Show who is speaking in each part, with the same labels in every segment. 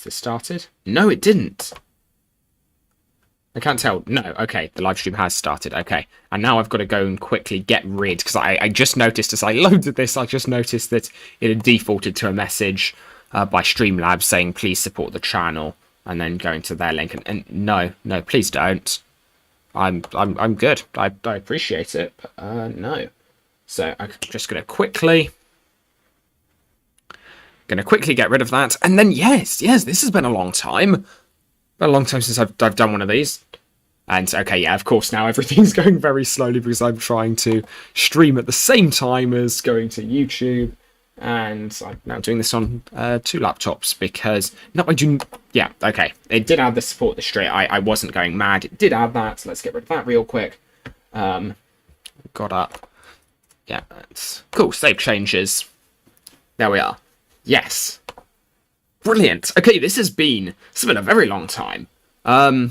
Speaker 1: Has this started? No, it didn't. I can't tell. No, okay, the live stream has started. Okay, and now I've got to go and quickly get rid, because I just noticed as I loaded this, I just noticed that it had defaulted to a message by Streamlabs saying please support the channel, and then going to their link. And no, please don't. I'm good. I appreciate it, but no. So I'm just gonna quickly get rid of that, and then yes, this has been a long time. Been a long time since I've done one of these. And okay, yeah, of course now everything's going very slowly because I'm trying to stream at the same time as going to YouTube, and I'm now doing this on 2 laptops because no, I do. Yeah, okay, it did add the support the straight. I wasn't going mad. It did add that. So let's get rid of that real quick. Got up. Yeah, that's cool. Save changes. There we are. Yes. Brilliant. Okay, this has been a very long time. Not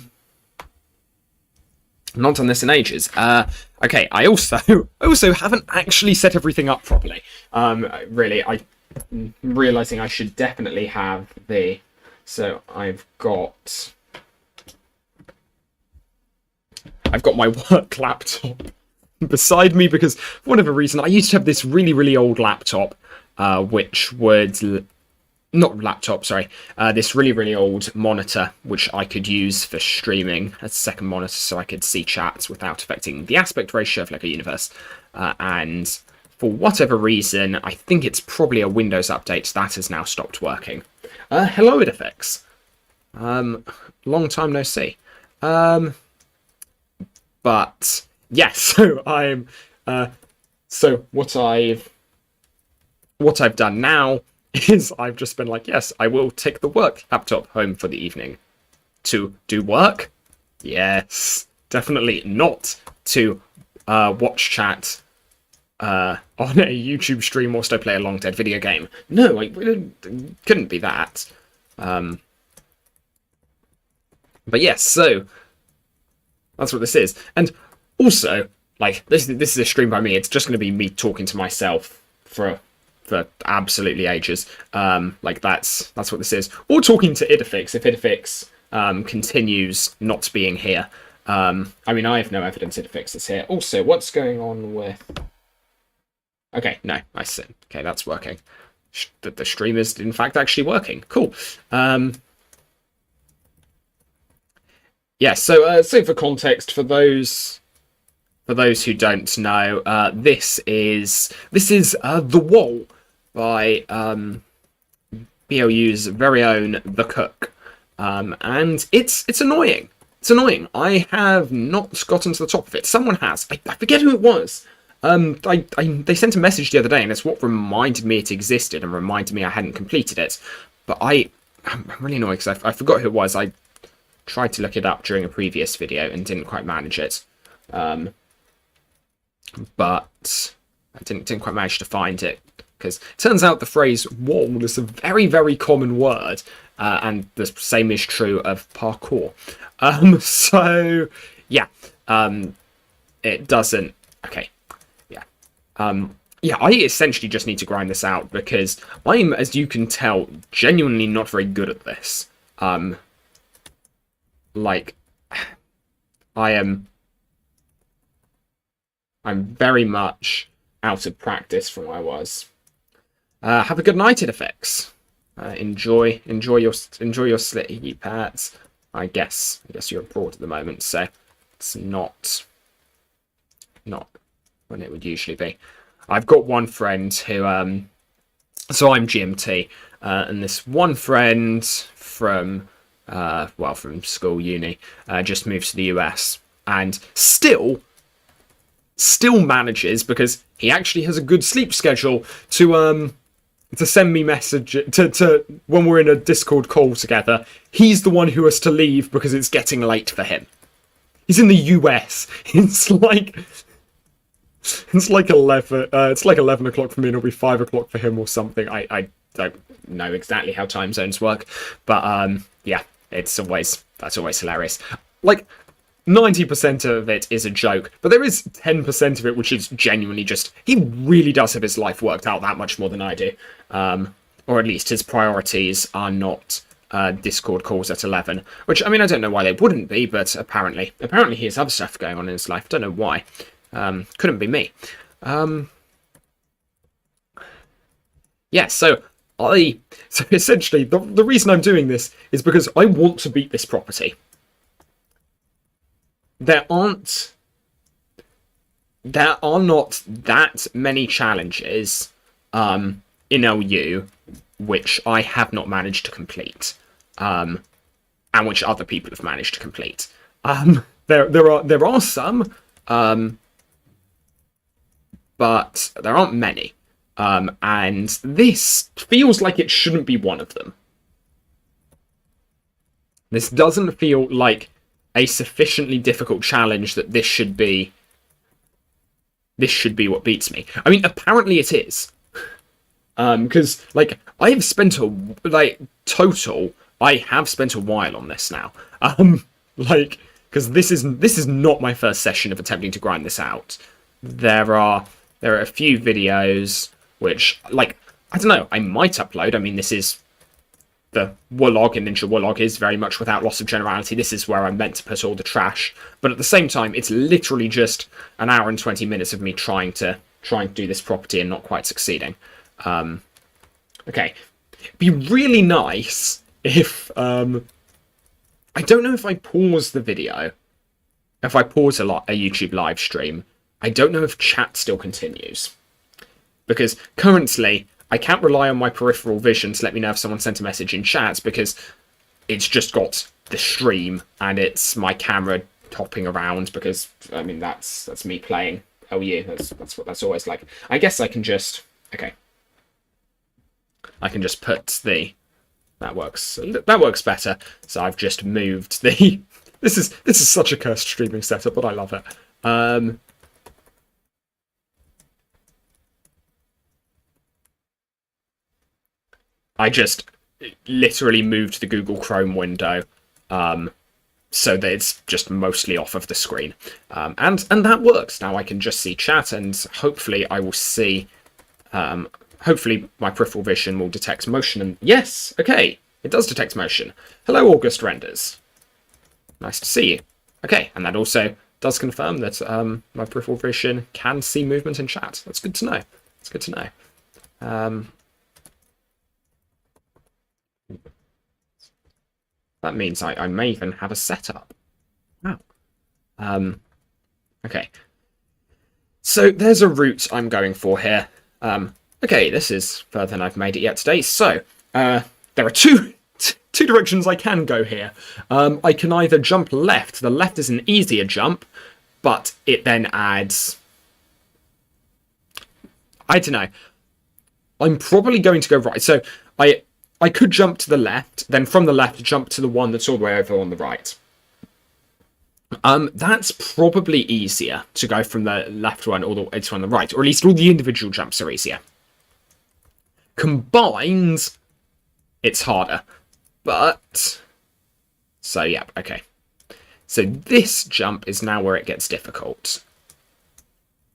Speaker 1: done this in ages. Okay, I also haven't actually set everything up properly. Really, I'm realizing I should definitely have so I've got my work laptop beside me because for whatever reason I used to have this really old laptop, which would not laptop, sorry, this really old monitor, which I could use for streaming as a second monitor so I could see chats without affecting the aspect ratio of LEGO Universe. And for whatever reason, I think it's probably a Windows update that has now stopped working. Hello, Idifix. Long time no see. But yes, so I'm so what I've done now is I've just been like, yes, I will take the work laptop home for the evening. To do work? Yes. Definitely not to watch chat on a YouTube stream or still play a long dead video game. No, it couldn't be that. But yes, so that's what this is. And also, like, this is a stream by me. It's just going to be me talking to myself for absolutely ages. Like that's what this is. Or talking to Idifix if Idifix continues not being here. I mean, I have no evidence Idifix is here. Also, what's going on with... Okay, no, I see. Okay, that's working. The stream is in fact actually working. Cool. Yeah, so for context, for those who don't know, this is The Wall by BOU's very own The Cook, and it's annoying. It's annoying. I have not gotten to the top of it. Someone has. I forget who it was. They sent a message the other day, and it's what reminded me it existed and reminded me I hadn't completed it. But I'm really annoyed because I forgot who it was. I tried to look it up during a previous video and didn't quite manage it. But I didn't quite manage to find it, because it turns out the phrase wall is a very common word, and the same is true of parkour. So yeah, it doesn't. Okay, yeah, yeah. I essentially just need to grind this out because I'm, as you can tell, genuinely not very good at this. Like, I'm very much out of practice from where I was. Have a good night, Idifix. Enjoy your slitty pets. I guess you're abroad at the moment, so it's not when it would usually be. I've got one friend who so I'm GMT, and this one friend from from school, uni, just moved to the US, and still manages, because he actually has a good sleep schedule, to send me message to when we're in a Discord call together. He's the one who has to leave because it's getting late for him. He's in the US. It's like 11. It's like 11 o'clock for me, and it'll be 5 o'clock for him or something. I don't know exactly how time zones work, but yeah, that's always hilarious. Like, 90% of it is a joke, but there is 10% of it which is genuinely just, he really does have his life worked out that much more than I do. Or at least his priorities are not Discord calls at 11. Which, I mean, I don't know why they wouldn't be, but apparently he has other stuff going on in his life. Don't know why. Couldn't be me. Yeah, so essentially, the reason I'm doing this is because I want to beat this property. There are not that many challenges in LU which I have not managed to complete, and which other people have managed to complete. There are some, but there aren't many. And this feels like it shouldn't be one of them. This doesn't feel like a sufficiently difficult challenge that this should be what beats me. I mean, apparently it is. Because, like, I have spent total, I have spent a while on this now. Because this is not my first session of attempting to grind this out. There are a few videos which, like, I don't know, I might upload. I mean, this is the Woolog, and Ninja Woolog is very much without loss of generality. This is where I'm meant to put all the trash. But at the same time, it's literally just an hour and 20 minutes of me trying to do this property and not quite succeeding. Okay. It'd be really nice if, I don't know if I pause the video, if I pause a YouTube live stream, I don't know if chat still continues. Because currently, I can't rely on my peripheral vision to let me know if someone sent a message in chat, because it's just got the stream and it's my camera hopping around, because, I mean, that's me playing LU. That's what that's always like. I guess I can just... Okay. I can just put the... That works better. So I've just moved the... This is such a cursed streaming setup, but I love it. I just literally moved the Google Chrome window so that it's just mostly off of the screen. And that works. Now I can just see chat, and hopefully I will see... hopefully my peripheral vision will detect motion. And yes, okay, it does detect motion. Hello, August Renders. Nice to see you. Okay, and that also does confirm that my peripheral vision can see movement in chat. That's good to know. It's good to know. That means I may even have a setup. Wow. Okay. So there's a route I'm going for here. Okay, this is further than I've made it yet today. So there are two directions I can go here. I can either jump left. The left is an easier jump, but it then adds... I don't know. I'm probably going to go right. So I could jump to the left, then from the left jump to the one that's all the way over on the right. That's probably easier to go from the left one all the way to on the right, or at least all the individual jumps are easier. Combined, it's harder. But, so yeah, okay. So this jump is now where it gets difficult.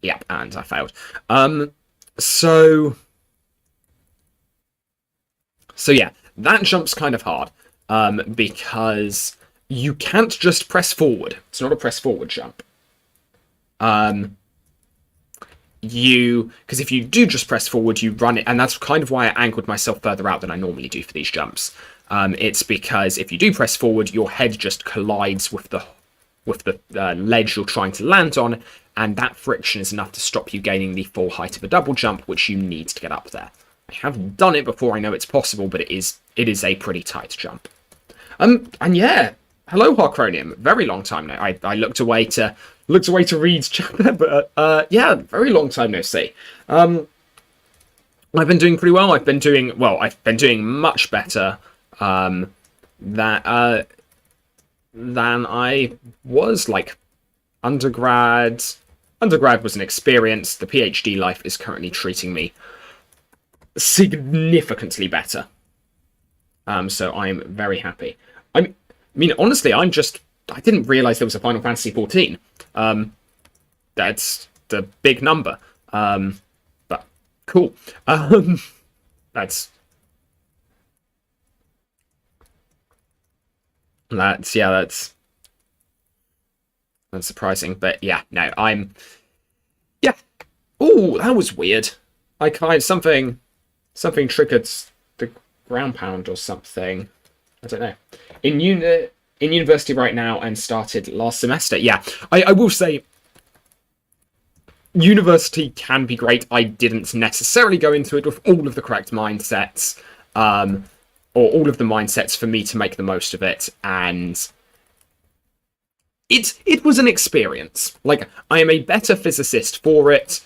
Speaker 1: Yep, and I failed. So yeah, that jump's kind of hard, because you can't just press forward. It's not a press forward jump. Because if you do just press forward, you run it, and that's kind of why I angled myself further out than I normally do for these jumps. It's because if you do press forward, your head just collides with the ledge you're trying to land on, and that friction is enough to stop you gaining the full height of a double jump, which you need to get up there. I have done it before, I know it's possible, but it is a pretty tight jump. And yeah, hello Harcronium, very long time now. I looked away to read chat there, but yeah, very long time no see. I've been doing pretty well. I've been doing much better than I was. Like, undergrad was an experience. The PhD life is currently treating me significantly better. So I'm very happy. I mean, honestly, I didn't realize there was a Final Fantasy XIV. That's the big number. But cool. That's... That's surprising. But yeah, no, yeah. Oh, that was weird. Something triggered the ground pound or something. I don't know. In university right now and started last semester. Yeah, I will say university can be great. I didn't necessarily go into it with all of the correct mindsets, or all of the mindsets for me to make the most of it, and it was an experience. Like, I am a better physicist for it.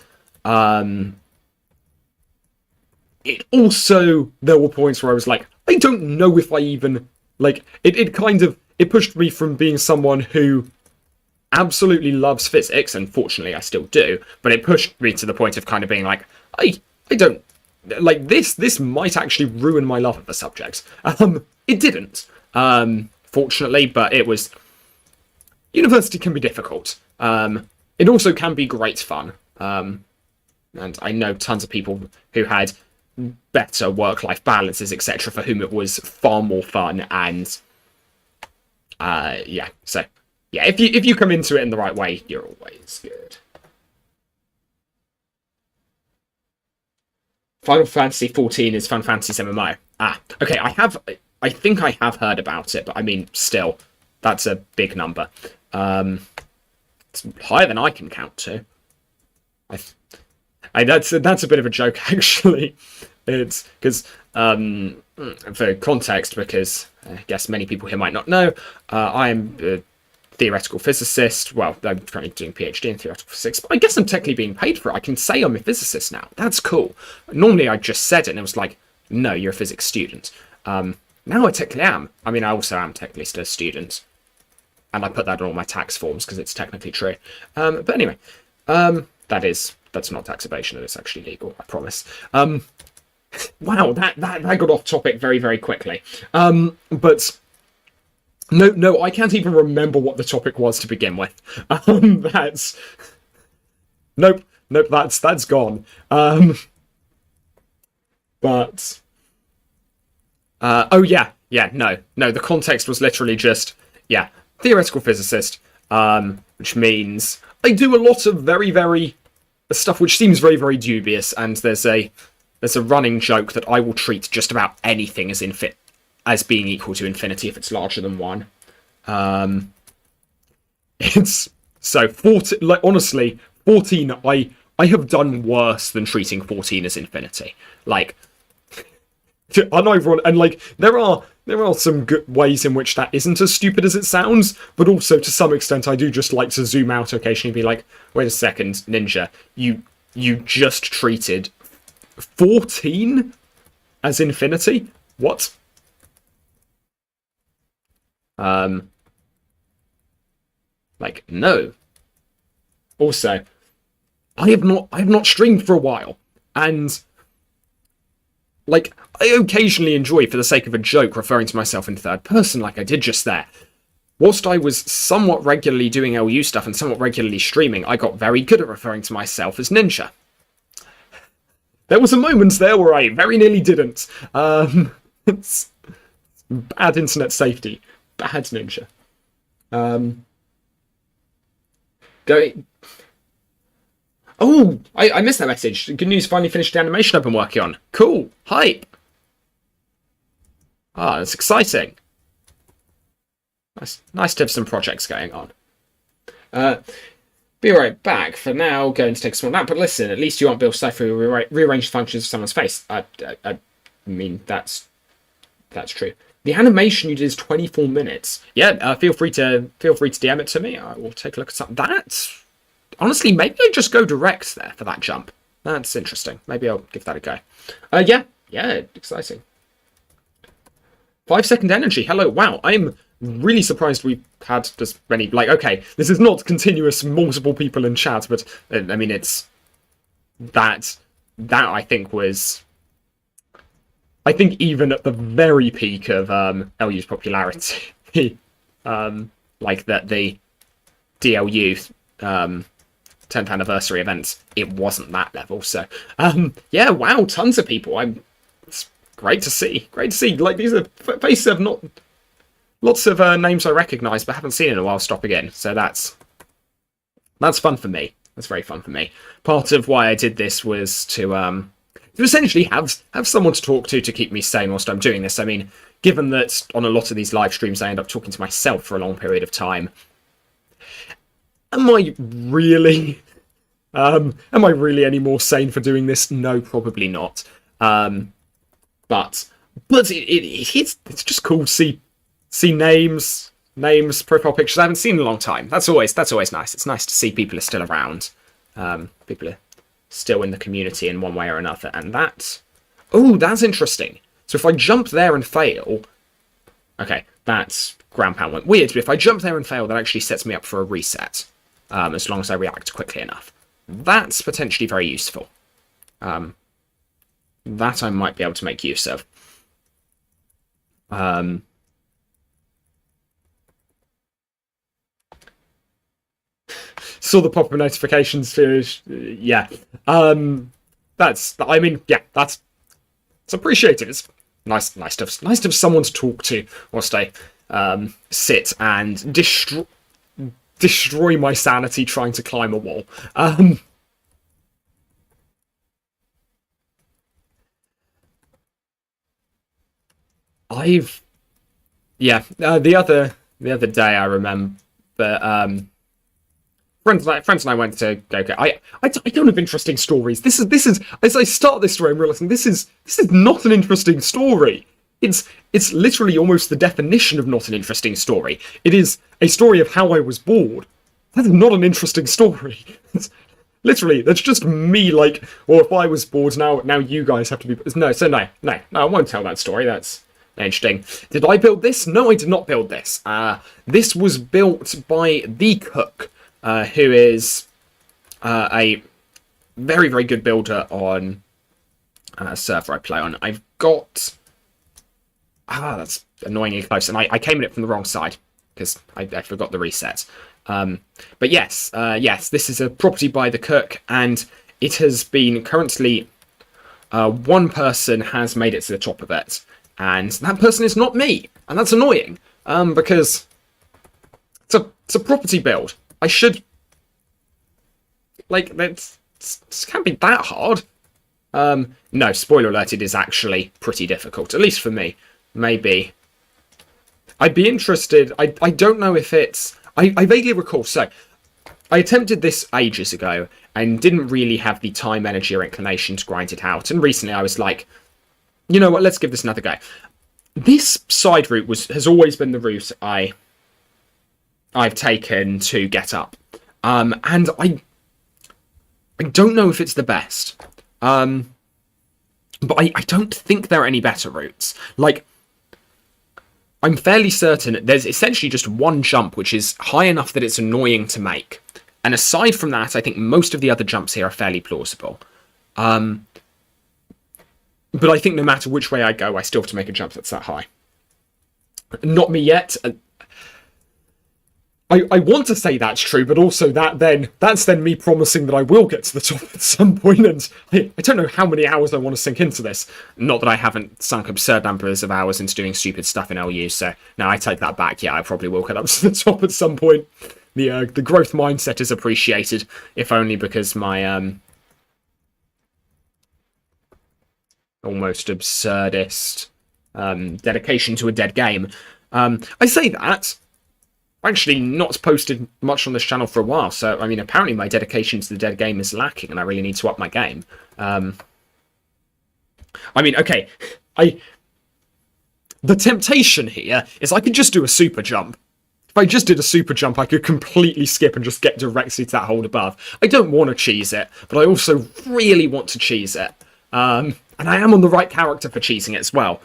Speaker 1: It also, there were points where I was like, I don't know if I even, like, it pushed me from being someone who absolutely loves physics, and fortunately I still do, but it pushed me to the point of kind of being like, I don't, like, this might actually ruin my love of the subject. It didn't, fortunately, but university can be difficult. It also can be great fun, and I know tons of people who had better work-life balances, etc., for whom it was far more fun, and yeah, so yeah, if you come into it in the right way, you're always good. Final Fantasy 14 is Final Fantasy's MMO. Okay, I think I have heard about it, but I mean, still, that's a big number. It's higher than I can count to. That's a bit of a joke, actually. It's because, for context, because I guess many people here might not know, I am a theoretical physicist. Well, I'm currently doing PhD in theoretical physics, but I guess I'm technically being paid for it. I can say I'm a physicist now. That's cool. Normally, I just said it, and it was like, no, you're a physics student. Now I technically am. I mean, I also am technically still a student. And I put that on all my tax forms because it's technically true. But anyway, that's not tax evasion. It's actually legal, I promise. Wow, that got off topic very, very quickly. But no, I can't even remember what the topic was to begin with. Nope, that's gone. But oh yeah, no, the context was literally just, yeah, theoretical physicist, which means I do a lot of very, very stuff which seems very, very dubious, and there's a running joke that I will treat just about anything as being equal to infinity if it's larger than 1. It's so 14, like, honestly, 14 I have done worse than treating 14 as infinity. Like, unironic, and like there are some good ways in which that isn't as stupid as it sounds, but also to some extent I do just like to zoom out occasionally and be like, wait a second, Ninja, you just treated 14 as infinity? What? Like, no. Also, I have not streamed for a while, and like, I occasionally enjoy, for the sake of a joke, referring to myself in third person like I did just there. Whilst I was somewhat regularly doing LU stuff and somewhat regularly streaming, I got very good at referring to myself as Ninja. There was a moment there where I very nearly didn't. It's bad internet safety. Bad Ninja. Going... Oh, I missed that message. Good news, finally finished the animation I've been working on. Cool. Hype. That's exciting. Nice to have some projects going on. Be right back. For now, going to take a small nap, but listen, at least you won't be able to decipher rearrange functions of someone's face. I mean, that's true. The animation you did is 24 minutes. Yeah, feel free to DM it to me. I will take a look at something. That's... Honestly, maybe I just go direct there for that jump. That's interesting. Maybe I'll give that a go. Yeah, exciting. 5-second energy. Hello, wow. I'm really surprised we've had this many. Like, okay, this is not continuous multiple people in chat, but I mean, it's that I think was. I think even at the very peak of LU's popularity, like that the DLU 10th anniversary events, it wasn't that level. So, yeah, wow, tons of people. It's great to see. Great to see. Like, these are faces I've not lots of names I recognise but haven't seen in a while stopping in. So that's fun for me. That's very fun for me. Part of why I did this was to essentially have someone to talk to keep me sane whilst I'm doing this. I mean, given that on a lot of these live streams I end up talking to myself for a long period of time, am I really any more sane for doing this? No, probably not. But it's just cool to see names, profile pictures I haven't seen in a long time. That's always nice. It's nice to see people are still around. People are still in the community in one way or another, and that's interesting. So if I jump there and fail, okay, that's ground pound went weird. But if I jump there and fail, that actually sets me up for a reset, as long as I react quickly enough. That's potentially very useful. That I might be able to make use of. Saw the pop-up notifications finish. Yeah. That's appreciated. It's nice to have someone to talk to whilst I sit and destroy my sanity trying to climb a wall. The other day I remember friends and I went to go. I don't have interesting stories. This is as I start this story, I'm realizing this is not an interesting story. It's literally almost the definition of not an interesting story. It is a story of how I was bored. That's not an interesting story. Literally, that's just me. Like, well, if I was bored, now you guys have to be. No, I won't tell that story. That's interesting. Did I build this? No, I did not build this. This was built by The Cook, who is a very, very good builder on a server I play on. I've got... that's annoyingly close. And I came at it from the wrong side, because I forgot the reset. But yes, this is a property by The Cook, and it has been currently... one person has made it to the top of it, and that person is not me. And that's annoying, because it's a property build. I should... Like, it can't be that hard. No, spoiler alert, it is actually pretty difficult, at least for me. Maybe. I'd be interested... I don't know if it's... I vaguely recall, so... I attempted this ages ago, and didn't really have the time, energy, or inclination to grind it out. And recently I was like, you know what, let's give this another go. This side route has always been the route I've taken to get up. And I don't know if it's the best. But I don't think there are any better routes. Like, I'm fairly certain there's essentially just one jump which is high enough that it's annoying to make. And aside from that, I think most of the other jumps here are fairly plausible. But I think no matter which way I go, I still have to make a jump that's that high. Not me yet. I want to say that's true, but also that's then me promising that I will get to the top at some point, and I don't know how many hours I want to sink into this. Not that I haven't sunk absurd numbers of hours into doing stupid stuff in LU, so now I take that back. Yeah, I probably will get up to the top at some point. The growth mindset is appreciated, if only because my almost absurdist dedication to a dead game. I say that. I've actually not posted much on this channel for a while, so, I mean, apparently my dedication to the dead game is lacking, and I really need to up my game. I mean, okay, the temptation here is I could just do a super jump. If I just did a super jump, I could completely skip and just get directly to that hold above. I don't want to cheese it, but I also really want to cheese it. And I am on the right character for cheesing it as well.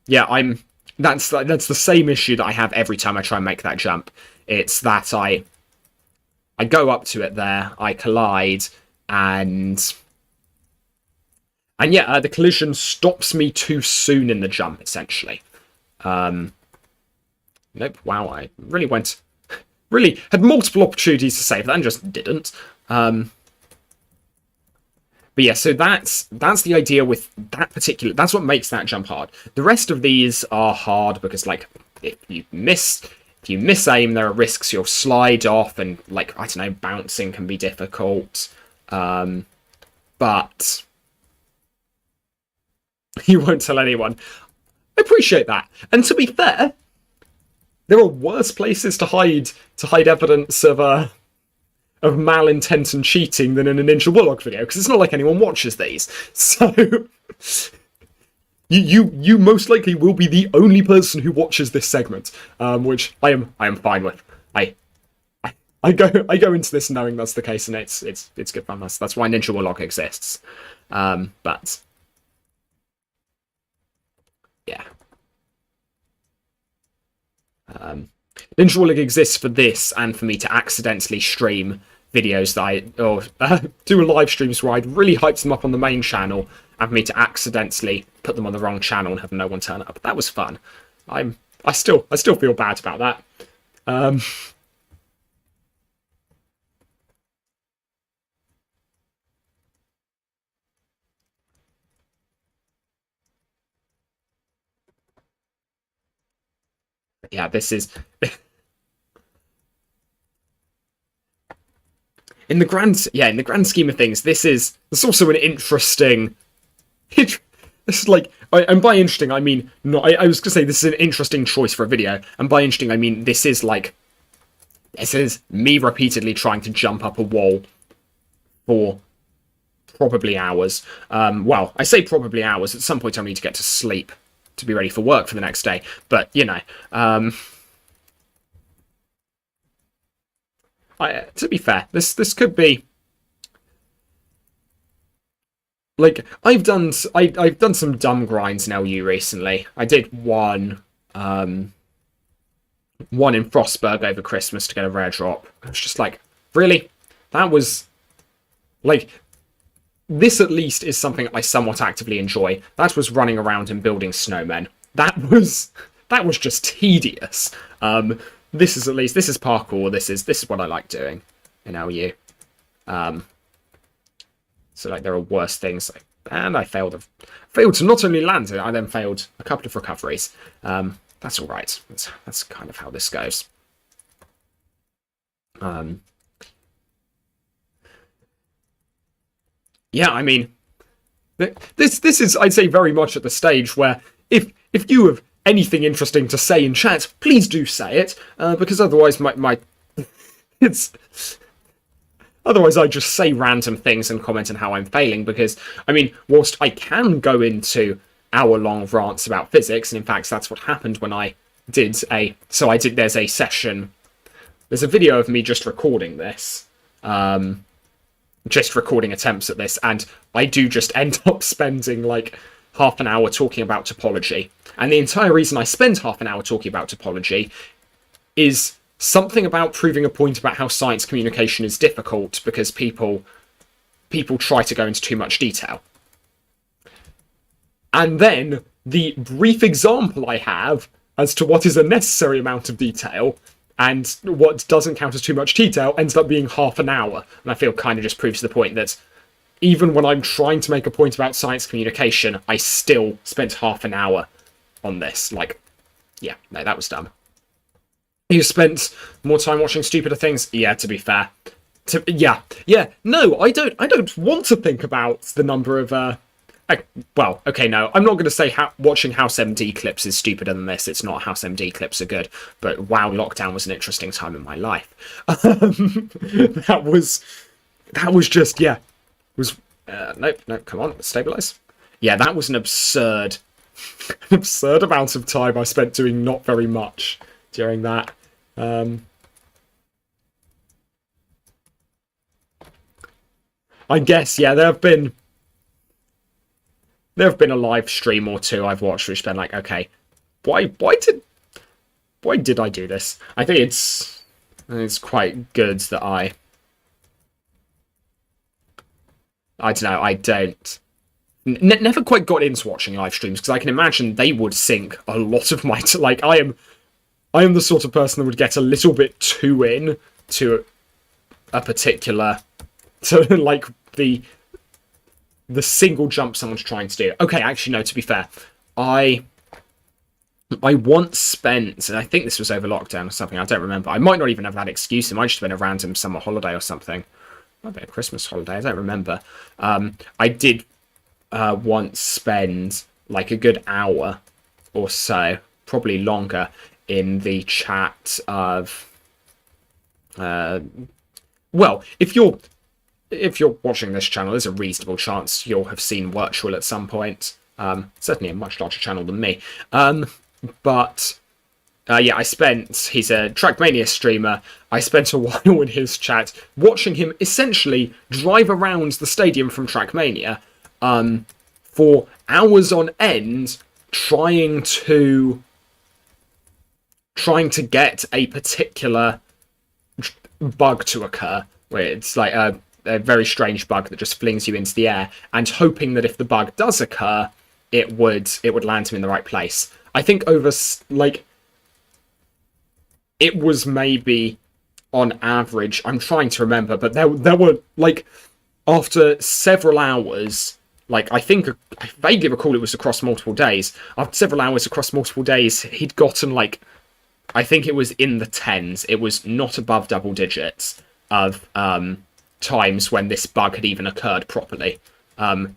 Speaker 1: Yeah, that's the same issue that I have every time I try and make that jump. It's that I go up to it there, I collide, and yeah, the collision stops me too soon in the jump, essentially. Nope, wow, I really had multiple opportunities to save that and just didn't. But yeah, so that's the idea with that particular. That's what makes that jump hard. The rest of these are hard because, like, if you miss aim, there are risks you'll slide off, and, like, I don't know, bouncing can be difficult. But you won't tell anyone. I appreciate that. And to be fair, there are worse places to hide evidence of malintent and cheating than in a Ninja Warlock video, because it's not like anyone watches these. So you most likely will be the only person who watches this segment, which I am fine with. I go into this knowing that's the case, and it's good fun. That's why Ninja Warlock exists. But yeah. Ninja Warlock exists for this, and for me to accidentally stream videos that do live streams where I'd really hyped them up on the main channel, and for me to accidentally put them on the wrong channel and have no one turn up. That was fun. I still feel bad about that. Yeah, this is in the grand scheme of things, this also an interesting. This is like, and by interesting I mean not. I was gonna say this is an interesting choice for a video, and by interesting I mean this is me repeatedly trying to jump up a wall for probably hours. Well, I say probably hours. At some point I'll need to get to sleep to be ready for work for the next day. But you know, to be fair, this could be like I've done some dumb grinds in LU recently. I did one in Frostburg over Christmas to get a rare drop. I was just like, really? That was like, this at least is something I somewhat actively enjoy. That was running around and building snowmen. That was just tedious. This is parkour. This is what I like doing in LU. So like there are worse things, and I failed to not only land it, I then failed a couple of recoveries. That's all right. That's kind of how this goes. Yeah, I mean, this is, I'd say, very much at the stage where if you have anything interesting to say in chat, please do say it, because otherwise otherwise I just say random things and comment on how I'm failing, because, I mean, whilst I can go into hour-long rants about physics, and in fact that's what happened when there's a session, there's a video of me just recording this, just recording attempts at this, and I do just end up spending like half an hour talking about topology. And the entire reason I spend half an hour talking about topology is something about proving a point about how science communication is difficult because people try to go into too much detail. And then the brief example I have as to what is a necessary amount of detail and what doesn't count as too much detail ends up being half an hour. And I feel kind of just proves the point that even when I'm trying to make a point about science communication, I still spent half an hour on this. Like, yeah, no, that was dumb. You spent more time watching stupider things? Yeah, to be fair. No, I don't want to think about the number of, well, okay, no, I'm not going to say watching House MD clips is stupider than this. It's not. House MD clips are good. But wow, lockdown was an interesting time in my life. That was just, yeah. Nope, come on, stabilize. Yeah, that was an absurd amount of time I spent doing not very much during that. I guess, yeah, there have been a live stream or two I've watched which been like, okay, why did I do this? I think it's quite good that I don't know, I don't never quite got into watching live streams because I can imagine they would sink a lot of my like I am the sort of person that would get a little bit too in to a particular, to like the the single jump someone's trying to do. Okay, actually, no, to be fair, I once spent, and I think this was over lockdown or something, I don't remember. I might not even have that excuse. It might just have been a random summer holiday or something. Might be a Christmas holiday, I don't remember. I did once spend like a good hour or so, probably longer, in the chat of... well, if you're watching this channel, there's a reasonable chance you'll have seen Virtual at some point. Certainly a much larger channel than me. But yeah, he's a Trackmania streamer. I spent a while in his chat watching him essentially drive around the stadium from Trackmania for hours on end, trying to get a particular bug to occur, where it's like a very strange bug that just flings you into the air, and hoping that if the bug does occur, it would land him in the right place. I think over, like, it was maybe on average, I'm trying to remember, but there were, like, after several hours, like, I vaguely recall it was across multiple days. After several hours across multiple days, he'd gotten, like, I think it was in the tens. It was not above double digits of times when this bug had even occurred properly. And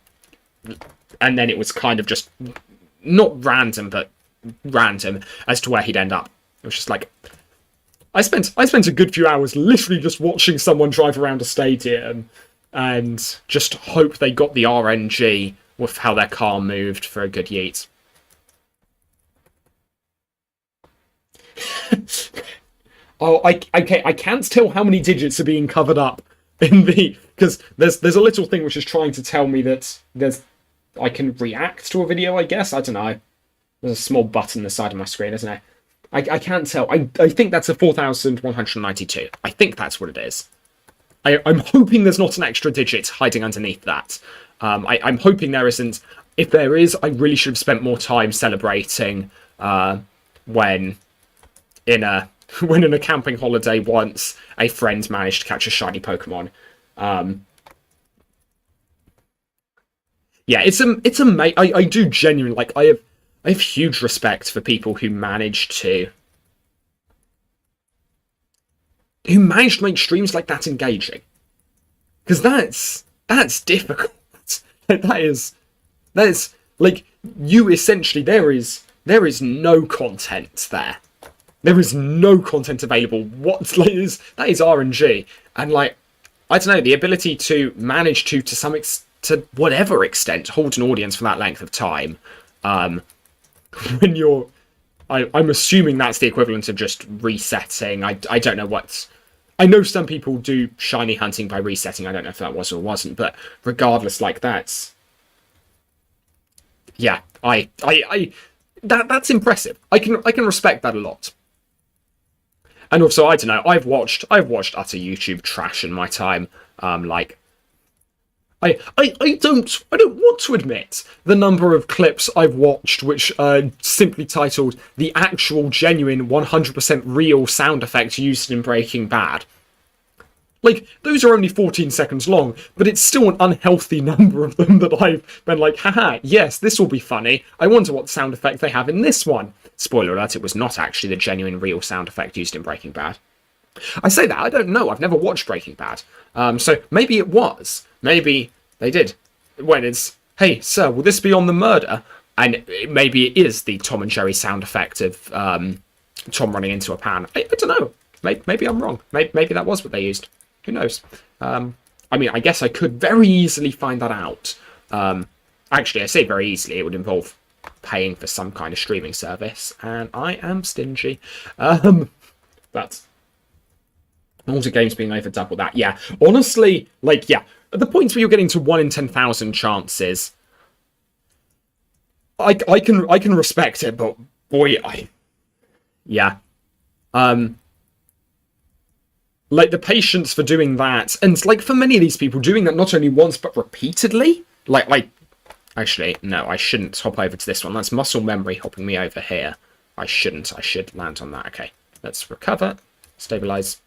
Speaker 1: then it was kind of just not random, but random as to where he'd end up. It was just like, I spent a good few hours literally just watching someone drive around a stadium and just hope they got the RNG with how their car moved for a good yeet. Oh, I can't tell how many digits are being covered up in the, because there's a little thing which is trying to tell me that I can react to a video, I guess. I don't know. There's a small button on the side of my screen, isn't there? I can't tell. I think that's a 4,192. I think that's what it is. I'm hoping there's not an extra digit hiding underneath that. I'm hoping there isn't. If there is, I really should have spent more time celebrating when in a camping holiday once a friend managed to catch a shiny Pokemon. Yeah, it's amazing. I do genuinely, like, I have huge respect for people who manage to make streams like that engaging, because that's difficult. that is like, you essentially, there is no content there. There is no content available. That is RNG, and like, I don't know, the ability to manage to to whatever extent hold an audience for that length of time. When you're, I'm assuming that's the equivalent of just resetting. I don't know what. I know some people do shiny hunting by resetting. I don't know if that was or wasn't, but regardless, like, that's, yeah, that's impressive. I can respect that a lot. And also, I don't know, I've watched utter YouTube trash in my time. Like, I don't want to admit the number of clips I've watched which are simply titled "the actual genuine 100% real sound effect used in Breaking Bad." Like, those are only 14 seconds long, but it's still an unhealthy number of them that I've been like, haha, yes, this will be funny. I wonder what sound effect they have in this one. Spoiler alert, it was not actually the genuine real sound effect used in Breaking Bad. I say that, I don't know, I've never watched Breaking Bad. So maybe it was. Maybe they did. When it's, hey, sir, will this be on the murder? And maybe it is the Tom and Jerry sound effect of Tom running into a pan. I don't know. Maybe I'm wrong. Maybe that was what they used. Who knows? I mean, I guess I could very easily find that out. Actually, I say very easily. It would involve paying for some kind of streaming service, and I am stingy. But multi games being over double that, yeah. Honestly, like, yeah, at the points where you're getting to 1 in 10,000 chances, I can respect it, but boy, yeah. Like, the patience for doing that, and like, for many of these people, doing that not only once but repeatedly, like, actually, no, I shouldn't hop over to this one. That's muscle memory hopping me over here. I shouldn't. I should land on that. Okay, let's recover, stabilize.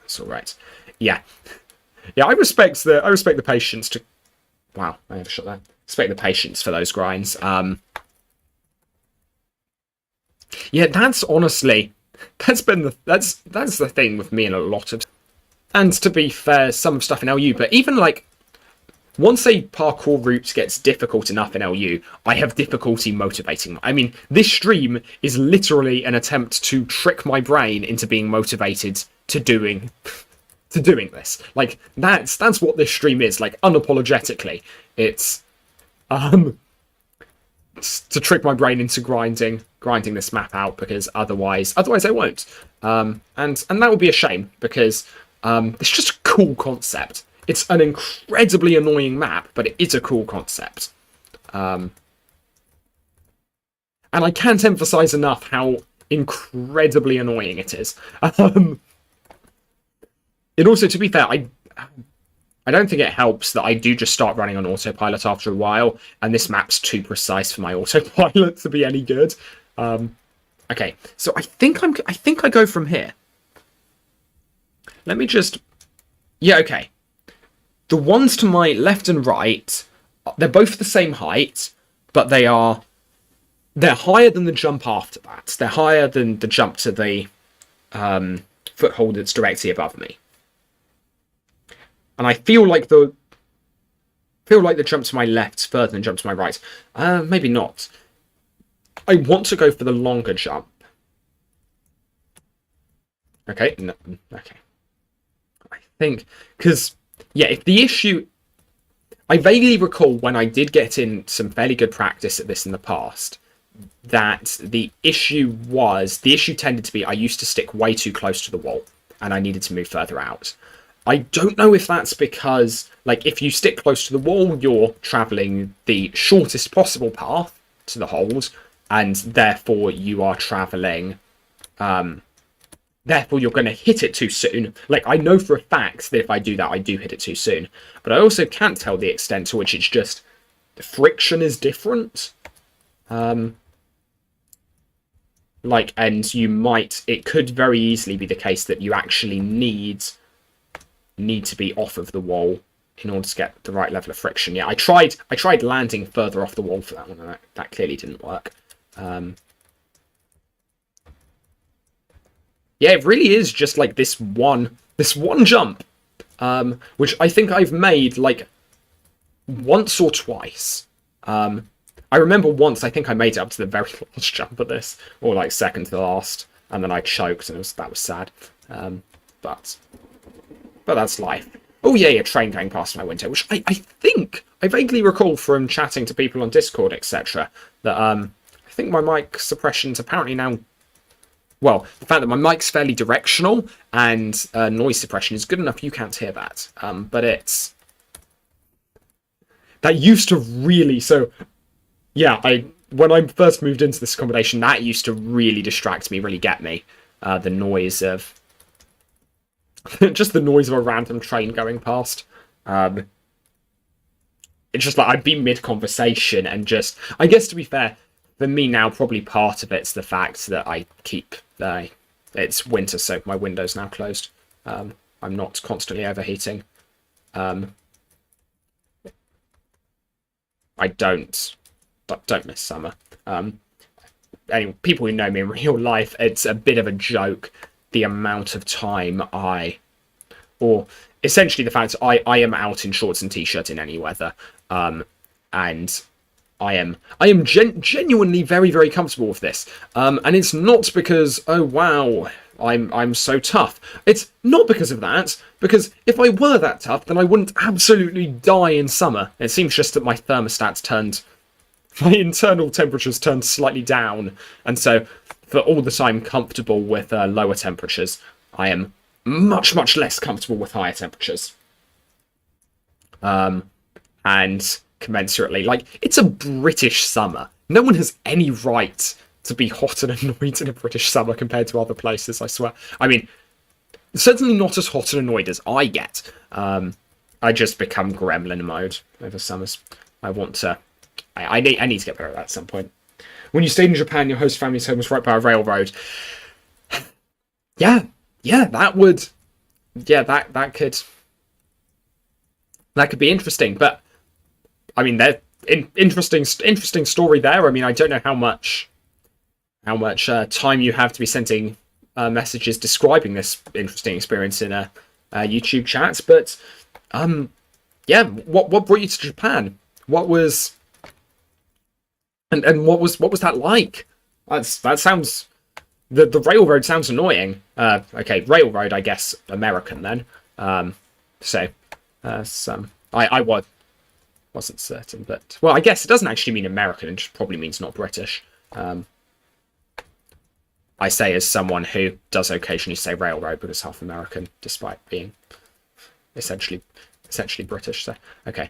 Speaker 1: That's all right. Yeah, yeah. I respect the patience to Wow, I have a shot there. Expect the patience for those grinds. Yeah, that's honestly, that's the thing with me in a lot of. And to be fair, some stuff in LU, but even like once a parkour route gets difficult enough in LU, I have difficulty motivating. I mean, this stream is literally an attempt to trick my brain into being motivated to doing this. Like that's what this stream is. Like unapologetically, it's to trick my brain into grinding this map out, because otherwise I won't. And that would be a shame, because it's just a cool concept. It's an incredibly annoying map, but it is a cool concept. And I can't emphasize enough how incredibly annoying it is. And also, to be fair, I don't think it helps that I do just start running on autopilot after a while, and this map's too precise for my autopilot to be any good. Okay, so I think I go from here. Let me just... Yeah, okay. The ones to my left and right, they're both the same height, but they're higher than the jump after that. They're higher than the jump to the foothold that's directly above me. And I feel like the jump to my left's further than the jump to my right. Maybe not. I want to go for the longer jump. Okay, no, okay. I think, because, yeah, if the issue... I vaguely recall when I did get in some fairly good practice at this in the past, that the issue tended to be I used to stick way too close to the wall, and I needed to move further out. I don't know if that's because, like, if you stick close to the wall, you're travelling the shortest possible path to the hold, and therefore you are travelling... Therefore, you're going to hit it too soon. Like, I know for a fact that if I do that, I do hit it too soon. But I also can't tell the extent to which it's just... the friction is different. Like, and you might... It could very easily be the case that you actually need to be off of the wall in order to get the right level of friction. Yeah, I tried landing further off the wall for that one, and that clearly didn't work. Yeah, it really is just like this one jump, which I think I've made like once or twice. I remember once I think I made it up to the very last jump of this, or like second to the last, and then I choked, and that was sad. But that's life. Oh yeah, a train going past my window, which I think I vaguely recall from chatting to people on Discord, etc. That I think my mic suppression's apparently now. Well, the fact that my mic's fairly directional and noise suppression is good enough you can't hear that. But it's... That used to really... So, yeah, when I first moved into this accommodation, that used to really distract me, really get me. The noise of... just the noise of a random train going past. It's just like, I'd be mid-conversation and just... I guess, to be fair... For me now, probably part of it's the fact that I keep... it's winter, so my window's now closed. I'm not constantly overheating. I don't miss summer. Anyway, people who know me in real life, it's a bit of a joke, the amount of time or essentially the fact I am out in shorts and t-shirt in any weather. And... I am genuinely very, very comfortable with this. And it's not because, oh wow, I'm so tough. It's not because of that, because if I were that tough, then I wouldn't absolutely die in summer. It seems just that my internal temperatures turned slightly down, and so for all that I'm comfortable with lower temperatures, I am much, much less comfortable with higher temperatures. And commensurately, like, it's a British summer. No one has any right to be hot and annoyed in a British summer compared to other places, I swear. I mean, certainly not as hot and annoyed as I get. I just become gremlin mode over summers. I want to... I need to get better at that at some point. When you stayed in Japan, your host family's home was right by a railroad. Yeah, that would... Yeah, that could be interesting, but I mean, they're interesting story there. I mean, I don't know how much time you have to be sending messages describing this interesting experience in a YouTube chat, but yeah, what brought you to Japan? What was and what was that like? That sounds the railroad sounds annoying. Okay, railroad, I guess American then. I wasn't certain, but well, I guess it doesn't actually mean American. It just probably means not British. I say as someone who does occasionally say railroad because half American, despite being essentially British. So okay,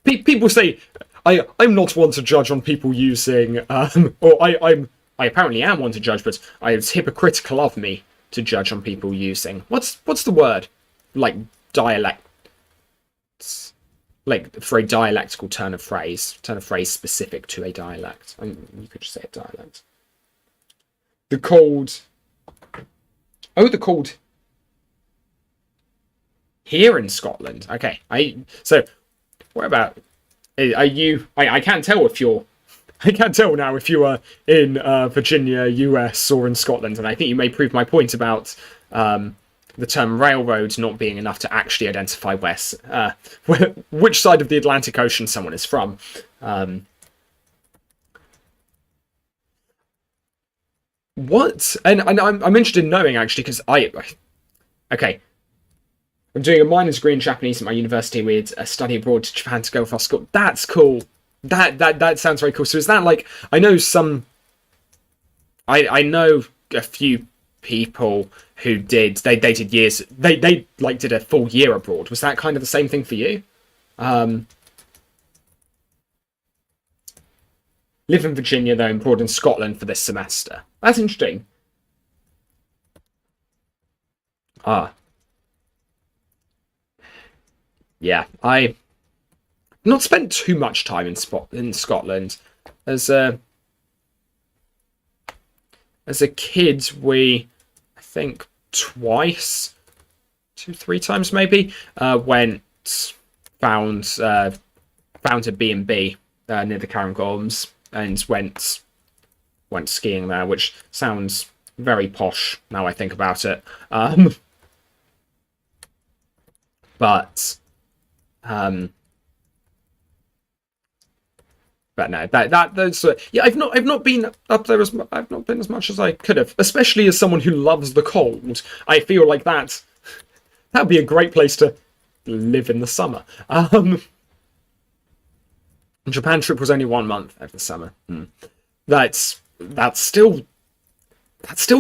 Speaker 1: people say I'm not one to judge on people using or I apparently am one to judge, but it's hypocritical of me to judge on people using what's the word, like dialect, like for a dialectical turn of phrase specific to a dialect. I mean, you could just say a dialect. The cold here in Scotland. Okay, so what about? Are you? I can't tell if you're. I can't tell now if you are in Virginia, US, or in Scotland, and I think you may prove my point about the term railroad not being enough to actually identify which side of the Atlantic Ocean someone is from. What? And I'm interested in knowing actually because okay. I'm doing a minors degree in Japanese at my university with a study abroad to Japan to go for school. That's cool. That sounds very cool. So is that like I know a few people who did they did years they like did a full year abroad. Was that kind of the same thing for you? Live in Virginia though, and abroad in Scotland for this semester. That's interesting. Yeah, I not spent too much time in Scotland. As a kid, I think twice, 2-3 times maybe, found a B&B near the Cairngorms and went skiing there, which sounds very posh now I think about it. But no, those yeah, I've not been up there I've not been as much as I could have, especially as someone who loves the cold. I feel like that'd be a great place to live in the summer. Japan trip was only 1 month over the summer. That's still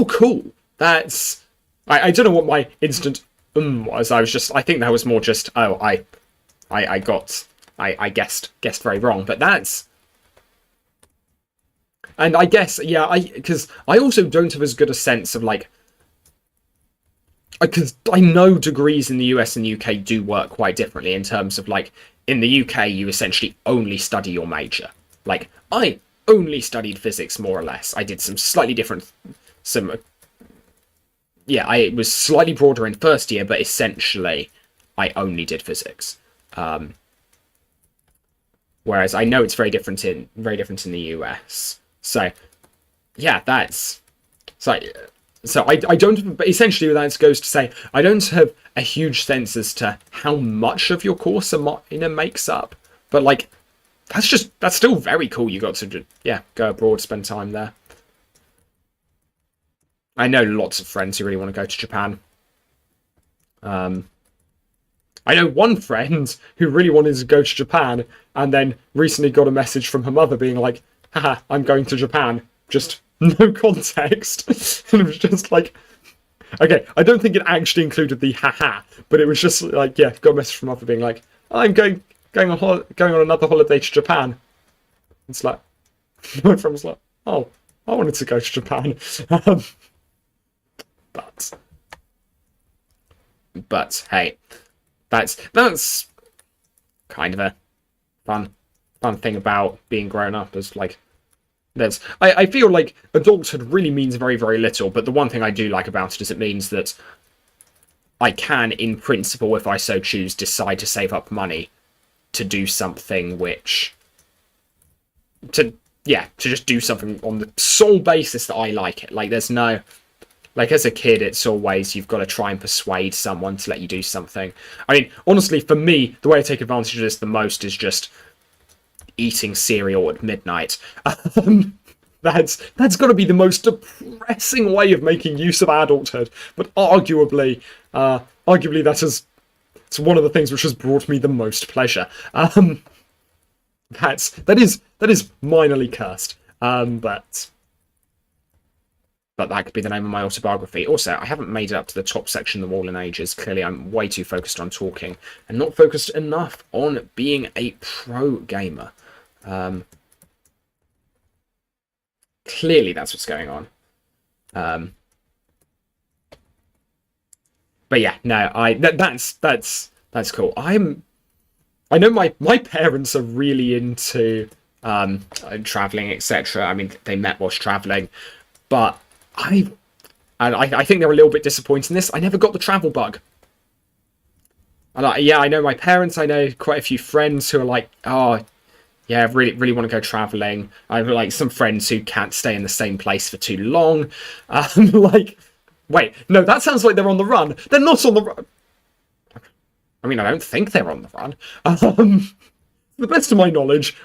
Speaker 1: cool. I don't know what my instant was. I think that was more just I guessed very wrong, but that's. And I guess, yeah, because I also don't have as good a sense of like, because I know degrees in the US and the UK do work quite differently in terms of like, in the UK you essentially only study your major. Like, I only studied physics more or less. I did some slightly different, I was slightly broader in first year, but essentially I only did physics. Whereas I know it's very different in the US. So, yeah, that's so I don't. But essentially, that goes to say I don't have a huge sense as to how much of your course makes up. But like, that's still very cool. You got to go abroad, spend time there. I know lots of friends who really want to go to Japan. I know one friend who really wanted to go to Japan and then recently got a message from her mother being like, haha, I'm going to Japan. Just no context. And it was just like, okay, I don't think it actually included the haha, but it was just like, got a message from mother being like, I'm going on another holiday to Japan. It's like, my friend was like, oh, I wanted to go to Japan. But hey, that's kind of a fun thing about being grown up. Is like, I feel like adulthood really means very, very little. But the one thing I do like about it is it means that I can, in principle, if I so choose, decide to save up money to do something to just do something on the sole basis that I like it. Like, there's no, like, as a kid, it's always, you've got to try and persuade someone to let you do something. I mean, honestly, for me, the way I take advantage of this the most is just eating cereal at midnight. That's got to be the most depressing way of making use of adulthood, but arguably it's one of the things which has brought me the most pleasure. That is minorly cursed. But that could be the name of my autobiography. Also, I haven't made it up to the top section of the wall in ages. Clearly, I'm way too focused on talking and not focused enough on being a pro gamer. Clearly, that's what's going on. But yeah, no, that's cool. I know my parents are really into traveling, etc. I mean, they met whilst traveling, but I think they're a little bit disappointed in this. I never got the travel bug. And I know my parents. I know quite a few friends who are like, oh, yeah, I really want to go traveling. I have like some friends who can't stay in the same place for too long. Like, wait, no, that sounds like they're on the run. They're not on the run. I mean, I don't think they're on the run. To the best of my knowledge,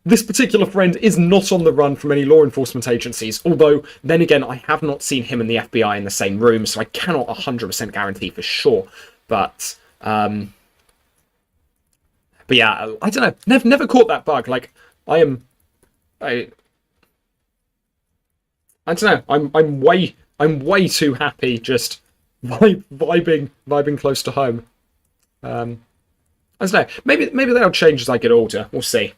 Speaker 1: this particular friend is not on the run from any law enforcement agencies. Although, then again, I have not seen him and the FBI in the same room, so I cannot 100% guarantee for sure. But yeah, I don't know. Never caught that bug. Like, I don't know. I'm way too happy just vibing close to home. I don't know. Maybe that'll change as I get older. We'll see.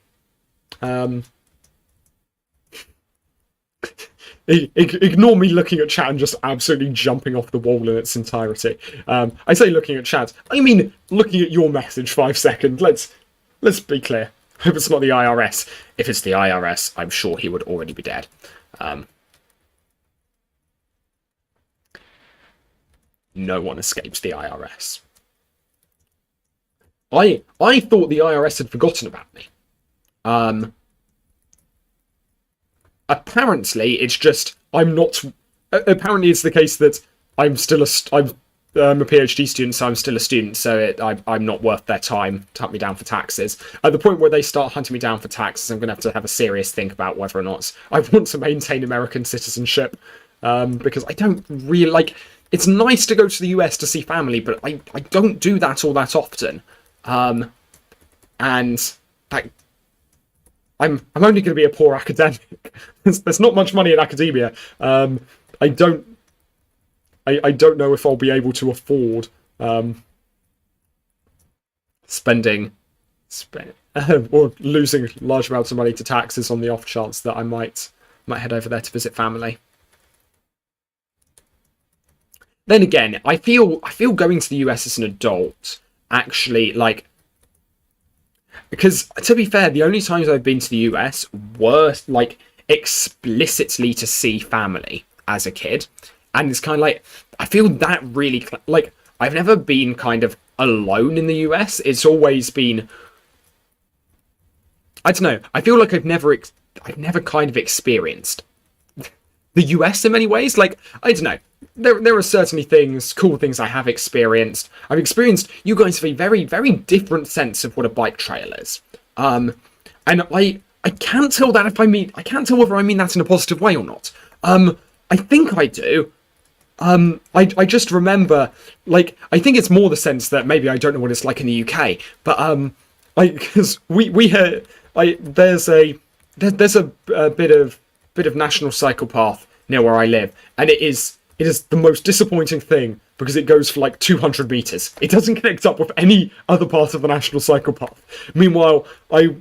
Speaker 1: Ignore me looking at chat and just absolutely jumping off the wall in its entirety. I say looking at chat, I mean looking at your message 5 seconds. Let's be clear. Hope it's not the IRS. If it's the IRS, I'm sure he would already be dead. No one escapes the IRS. I thought the IRS had forgotten about me. Apparently, it's just I'm not. Apparently, it's the case that I'm a PhD student, so I'm still a student. So I'm not worth their time to hunt me down for taxes. At the point where they start hunting me down for taxes, I'm going to have a serious think about whether or not I want to maintain American citizenship. Because I don't really like. It's nice to go to the US to see family, but I don't do that all that often. And that. I'm only going to be a poor academic. There's not much money in academia. I don't know if I'll be able to afford spending or losing large amounts of money to taxes on the off chance that I might head over there to visit family. Then again, I feel going to the US as an adult actually like. Because, to be fair, the only times I've been to the US were, like, explicitly to see family as a kid. And it's kind of like, I feel that really, like, I've never been kind of alone in the US. It's always been, I don't know, I feel like I've never kind of experienced the US in many ways. Like, I don't know. There are certainly cool things I have experienced. I've experienced, you guys have a very, very different sense of what a bike trail is. And I can't tell that I can't tell whether I mean that in a positive way or not. I think I do. I just remember, like, I think it's more the sense that maybe I don't know what it's like in the UK, but, because there's a bit of National Cycle Path near where I live, and it is the most disappointing thing because it goes for like 200 meters. It doesn't connect up with any other part of the National Cycle Path. Meanwhile, I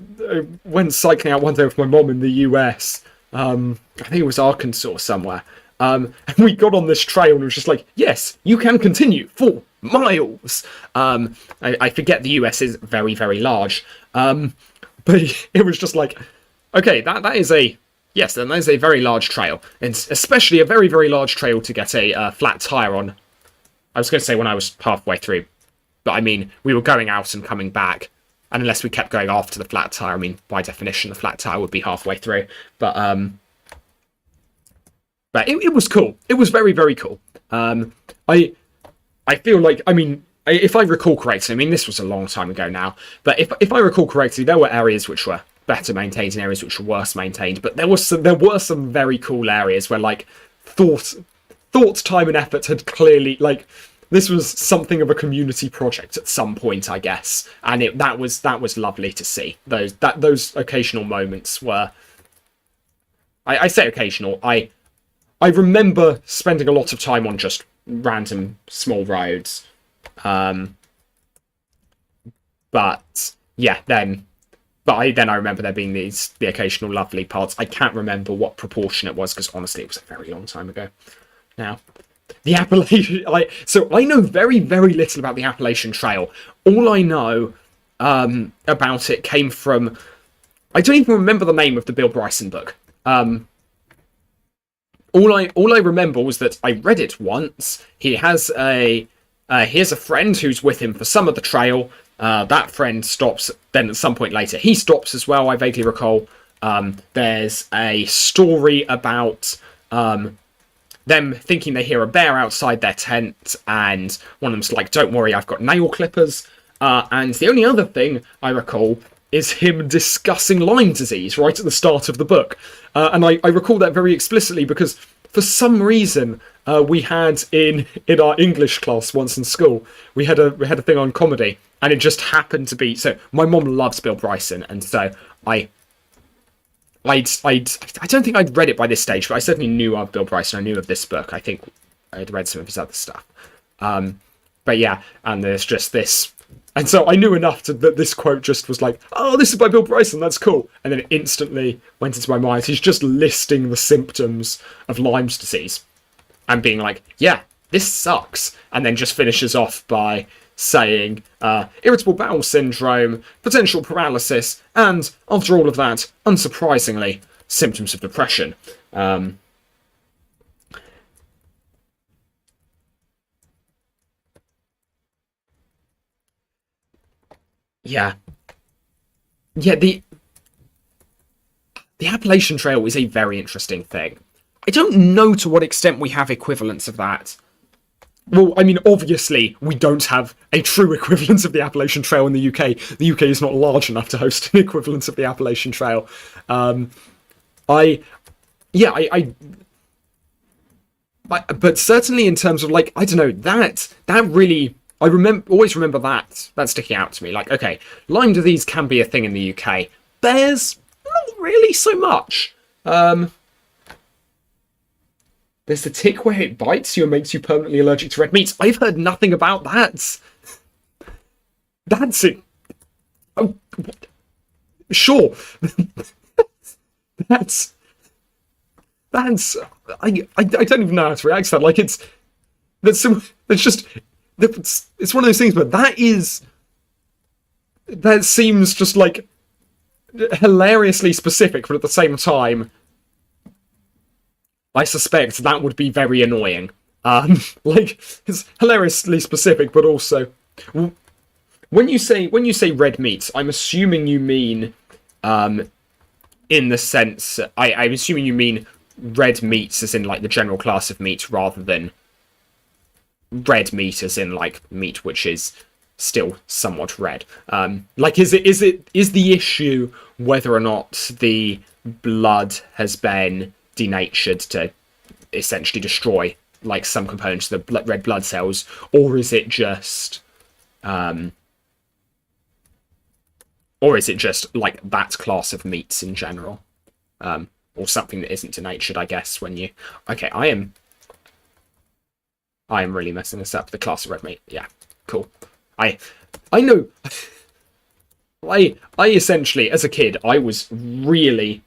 Speaker 1: went cycling out one day with my mom in the US. I think it was Arkansas somewhere. And we got on this trail and it was just like, yes, you can continue for miles. I forget the US is very, very large. But it was just like, okay, that is a... Yes, then there's a very large trail, and especially a very, very large trail to get a flat tyre on. I was going to say when I was halfway through, but I mean, we were going out and coming back And unless we kept going after the flat tire, I mean, by definition, the flat tire would be halfway through. But it was cool. It was very, very cool. I feel like, I mean, if I recall correctly, I mean, this was a long time ago now, but if I recall correctly, there were areas which were better maintained and areas which were worse maintained, but there were some very cool areas where, like, thought, time, and effort had clearly, like, this was something of a community project at some point, I guess, and that was lovely to see. Those occasional moments were, I say occasional, I remember spending a lot of time on just random small roads, but yeah, I remember there being the occasional lovely parts. I can't remember what proportion it was because honestly, it was a very long time ago. Now, the Appalachian, so I know very, very little about the Appalachian Trail. All I know about it came from, I don't even remember the name of the Bill Bryson book. All I remember was that I read it once. He has a friend who's with him for some of the trail. That friend stops. Then at some point later, he stops as well. I vaguely recall. There's a story about them thinking they hear a bear outside their tent, and one of them's like, "Don't worry, I've got nail clippers." And the only other thing I recall is him discussing Lyme disease right at the start of the book. And I recall that very explicitly because for some reason we had in our English class once in school, we had a thing on comedy, and it just happened to be, so my mom loves Bill Bryson, and so I don't think I'd read it by this stage, but I certainly knew of Bill Bryson. I knew of this book. I think I'd read some of his other stuff. But yeah, and there's just this. And so I knew enough that this quote just was like, oh, this is by Bill Bryson, that's cool. And then it instantly went into my mind. He's just listing the symptoms of Lyme's disease and being like, yeah, this sucks. And then just finishes off by saying irritable bowel syndrome, potential paralysis, and after all of that, unsurprisingly, symptoms of depression. Yeah. Yeah, the Appalachian Trail is a very interesting thing. I don't know to what extent we have equivalents of that. Well, I mean, obviously, we don't have a true equivalent of the Appalachian Trail in the UK. The UK is not large enough to host an equivalent of the Appalachian Trail. But certainly in terms of, like, I don't know, that really, I always remember that sticking out to me. Like, okay, Lyme disease can be a thing in the UK. Bears, not really so much. There's the tick where it bites you and makes you permanently allergic to red meat. I've heard nothing about that. That's it. Oh, sure. that's. I don't even know how to react to that. Like, it's one of those things. But that seems just like hilariously specific, but at the same time, I suspect that would be very annoying. Like, it's hilariously specific, but also when you say red meat, I'm assuming you mean in the sense I'm assuming you mean red meats as in like the general class of meat, rather than red meat as in like meat which is still somewhat red. Like, is the issue whether or not the blood has been denatured to essentially destroy like some components of the red blood cells, or is it just like that class of meats in general, or something that isn't denatured? I guess when you I am really messing this up. The class of red meat, yeah, cool. I know. I essentially, as a kid, I was really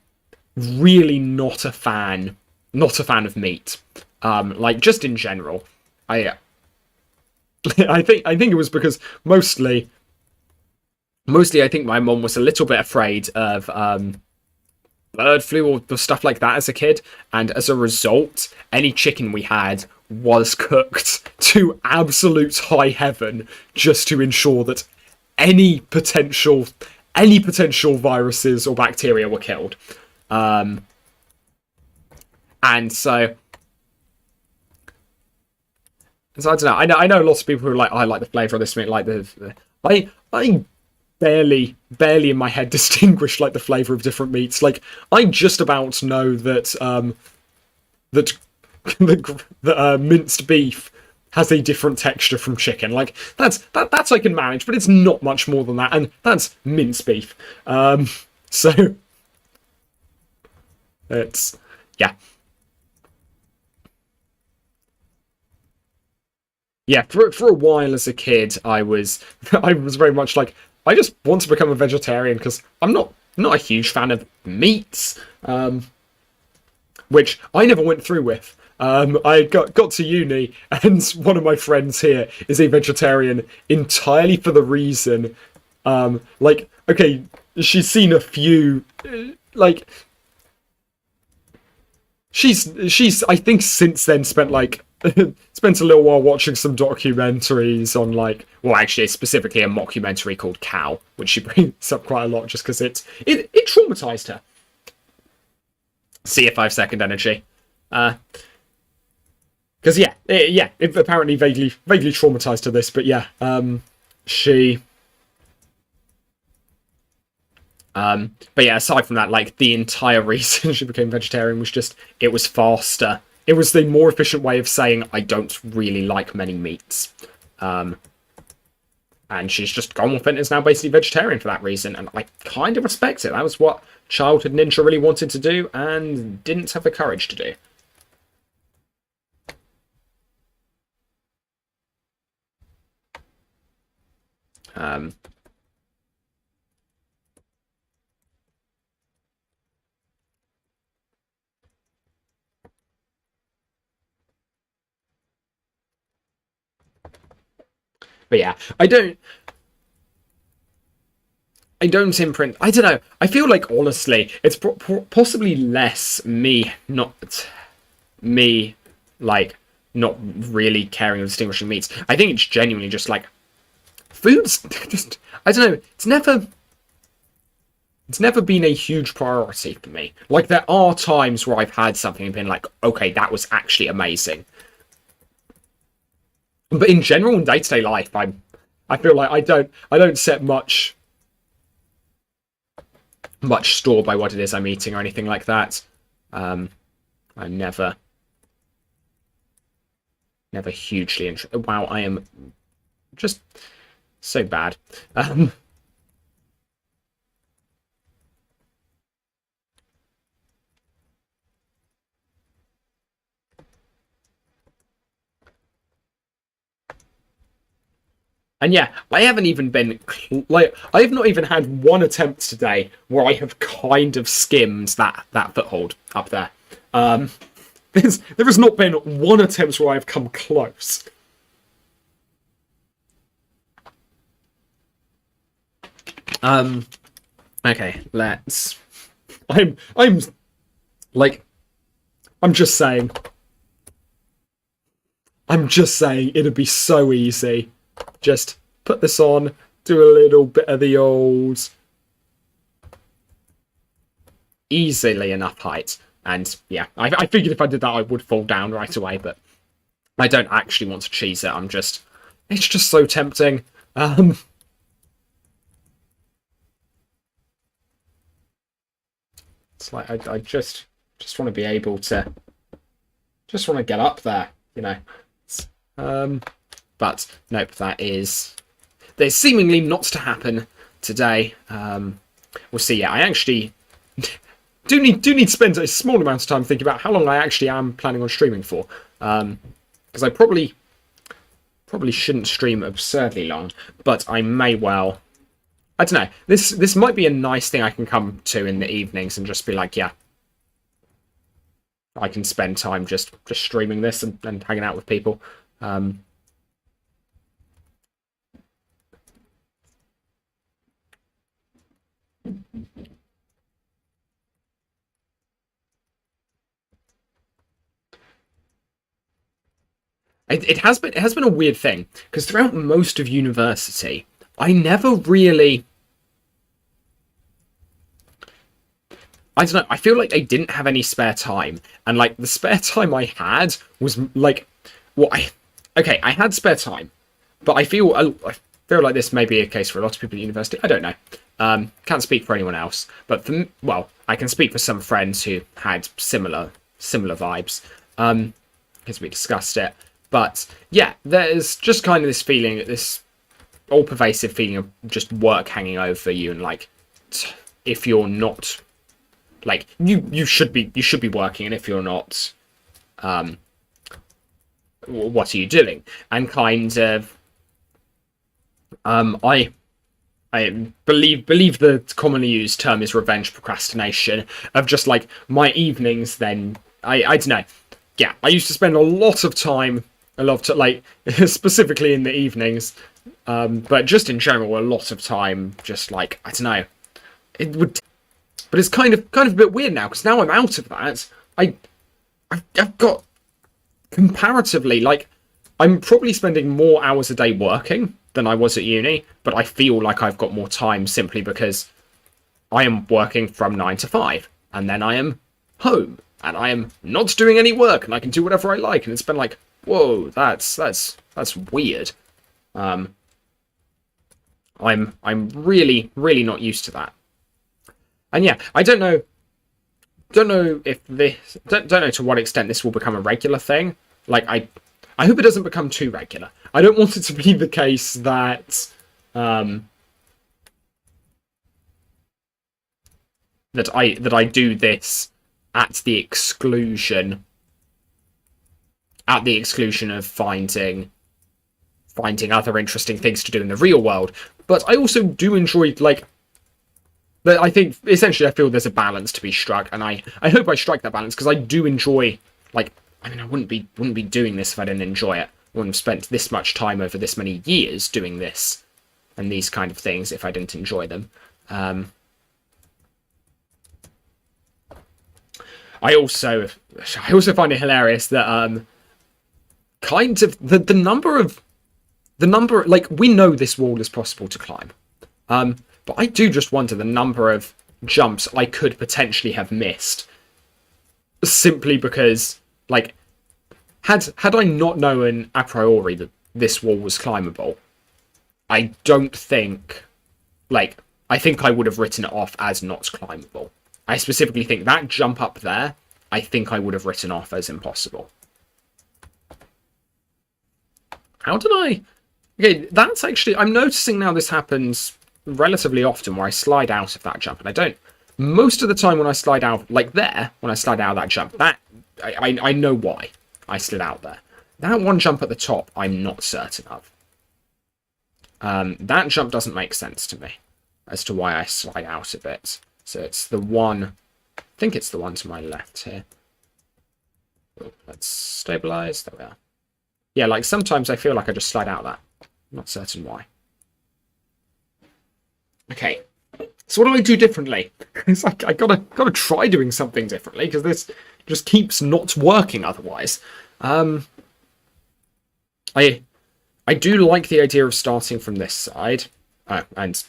Speaker 1: not a fan of meat. Like, just in general, I think it was because mostly I think my mum was a little bit afraid of bird flu or stuff like that as a kid, and as a result, any chicken we had was cooked to absolute high heaven just to ensure that any potential viruses or bacteria were killed. And so I don't know. I know lots of people who are like, I like the flavour of this meat. Like I barely in my head distinguish like the flavour of different meats. Like I just about know that that minced beef has a different texture from chicken. Like that's I can manage, but it's not much more than that, and that's minced beef. So it's yeah. Yeah, for a while as a kid, I was very much like I just want to become a vegetarian because I'm not a huge fan of meats, which I never went through with. I got to uni, and one of my friends here is a vegetarian entirely for the reason, like okay, she's seen a few, like she's I think since then spent like spent a little while watching some documentaries on like, well, actually specifically a mockumentary called Cow, which she brings up quite a lot just because it traumatized her. See a 5-second energy, because it apparently vaguely traumatized her this, but yeah, she. But yeah, aside from that, like the entire reason she became vegetarian was just it was faster. It was the more efficient way of saying I don't really like many meats. And she's just gone with it and is now basically vegetarian for that reason. And I kind of respect it. That was what childhood Ninja really wanted to do and didn't have the courage to do. But yeah, I don't imprint. I don't know. I feel like honestly, it's possibly less like not really caring or distinguishing meats. I think it's genuinely just like food's just. I don't know. It's never been a huge priority for me. Like there are times where I've had something and been like, okay, that was actually amazing. But in general, in day-to-day life, I feel like I don't set much store by what it is I'm eating or anything like that. I'm never hugely interested. Wow, I am just so bad. And yeah, I haven't even been like I've not even had one attempt today where I have kind of skimmed that foothold up there. There has not been one attempt where I've come close. Okay, let's. I'm like, I'm just saying. It'd be so easy. Just put this on, do a little bit of the old easily enough height. And yeah, I figured if I did that, I would fall down right away, but I don't actually want to cheese it. It's just so tempting. It's like I just want to be able to, just want to get up there, you know. But nope, there's seemingly not to happen today. We'll see. Yeah, I actually do need to spend a small amount of time thinking about how long I actually am planning on streaming for, because I probably shouldn't stream absurdly long, but I may well. I don't know. This might be a nice thing I can come to in the evenings and just be like, yeah, I can spend time just streaming this and hanging out with people. It has been a weird thing because throughout most of university, I never really. I don't know. I feel like I didn't have any spare time, and like the spare time I had was like, what I. Okay, I had spare time, but I feel like this may be a case for a lot of people at university. I don't know. Can't speak for anyone else, but well, I can speak for some friends who had similar vibes, because we discussed it. But yeah, there's just kind of this feeling, this all-pervasive feeling of just work hanging over you, and like, if you're not, like, you should be working, and if you're not, what are you doing? And kind of, I believe the commonly used term is revenge procrastination, of just like my evenings. Then I don't know. Yeah, I used to spend a lot of time, like specifically in the evenings, but just in general a lot of time. Just like, I don't know. It would, but it's kind of a bit weird now, because now I'm out of that. I've got comparatively, like, I'm probably spending more hours a day working than I was at uni, but I feel like I've got more time simply because I am working from 9 to 5, and then I am home, and I am not doing any work, and I can do whatever I like, and it's been like, whoa, that's weird. I'm really not used to that. And yeah, I don't know if this, don't know to what extent this will become a regular thing. Like, I hope it doesn't become too regular. I don't want it to be the case that that I do this at the exclusion of finding other interesting things to do in the real world. But I also do enjoy, like, I think essentially I feel there's a balance to be struck, and I hope I strike that balance, because I do enjoy, like, I mean, I wouldn't be doing this if I didn't enjoy it. I wouldn't have spent this much time over this many years doing this and these kind of things if I didn't enjoy them. I also find it hilarious that kind of the number, like, we know this wall is possible to climb, but I do just wonder the number of jumps I could potentially have missed simply because, like, had I not known a priori that this wall was climbable, I don't think, like, I think I would have written it off as not climbable. I specifically think that jump up there, I think I would have written off as impossible. How did I... Okay, that's actually... I'm noticing now this happens relatively often where I slide out of that jump, and I don't... Most of the time when I slide out, like there, when I slide out of that jump, that... I know why I slid out there. That one jump at the top, I'm not certain of. That jump doesn't make sense to me as to why I slide out of it. So it's the one... I think it's the one to my left here. Oh, let's stabilize. There we are. Yeah, like, sometimes I feel like I just slide out of that. I'm not certain why. Okay. So what do I do differently? It's like, I gotta try doing something differently, because this just keeps not working otherwise. I do like the idea of starting from this side, and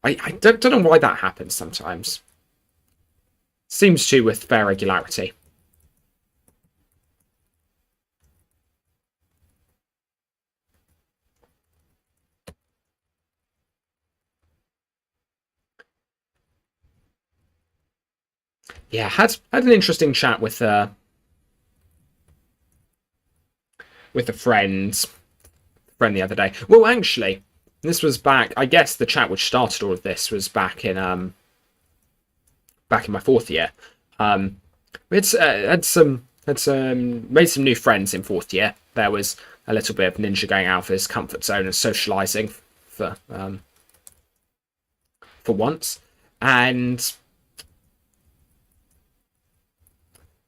Speaker 1: I don't know why that happens sometimes. Seems to with fair regularity. Yeah, had an interesting chat with a friend the other day. Well, actually, this was back. I guess the chat which started all of this was back in my fourth year. It's made some new friends in fourth year. There was a little bit of Ninja going out of his comfort zone and socializing for once, and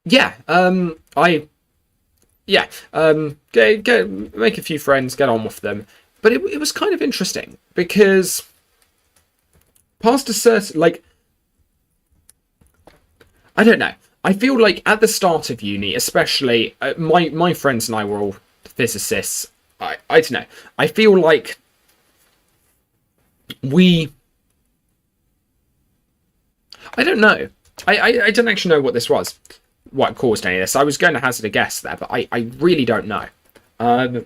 Speaker 1: yeah, make a few friends, get on with them. But it was kind of interesting because past a certain, like, I don't know. I feel like at the start of uni, especially, my friends and I were all physicists. I don't know. I feel like we... I don't know. I don't actually know what this was, what caused any of this. I was going to hazard a guess there, but I really don't know. But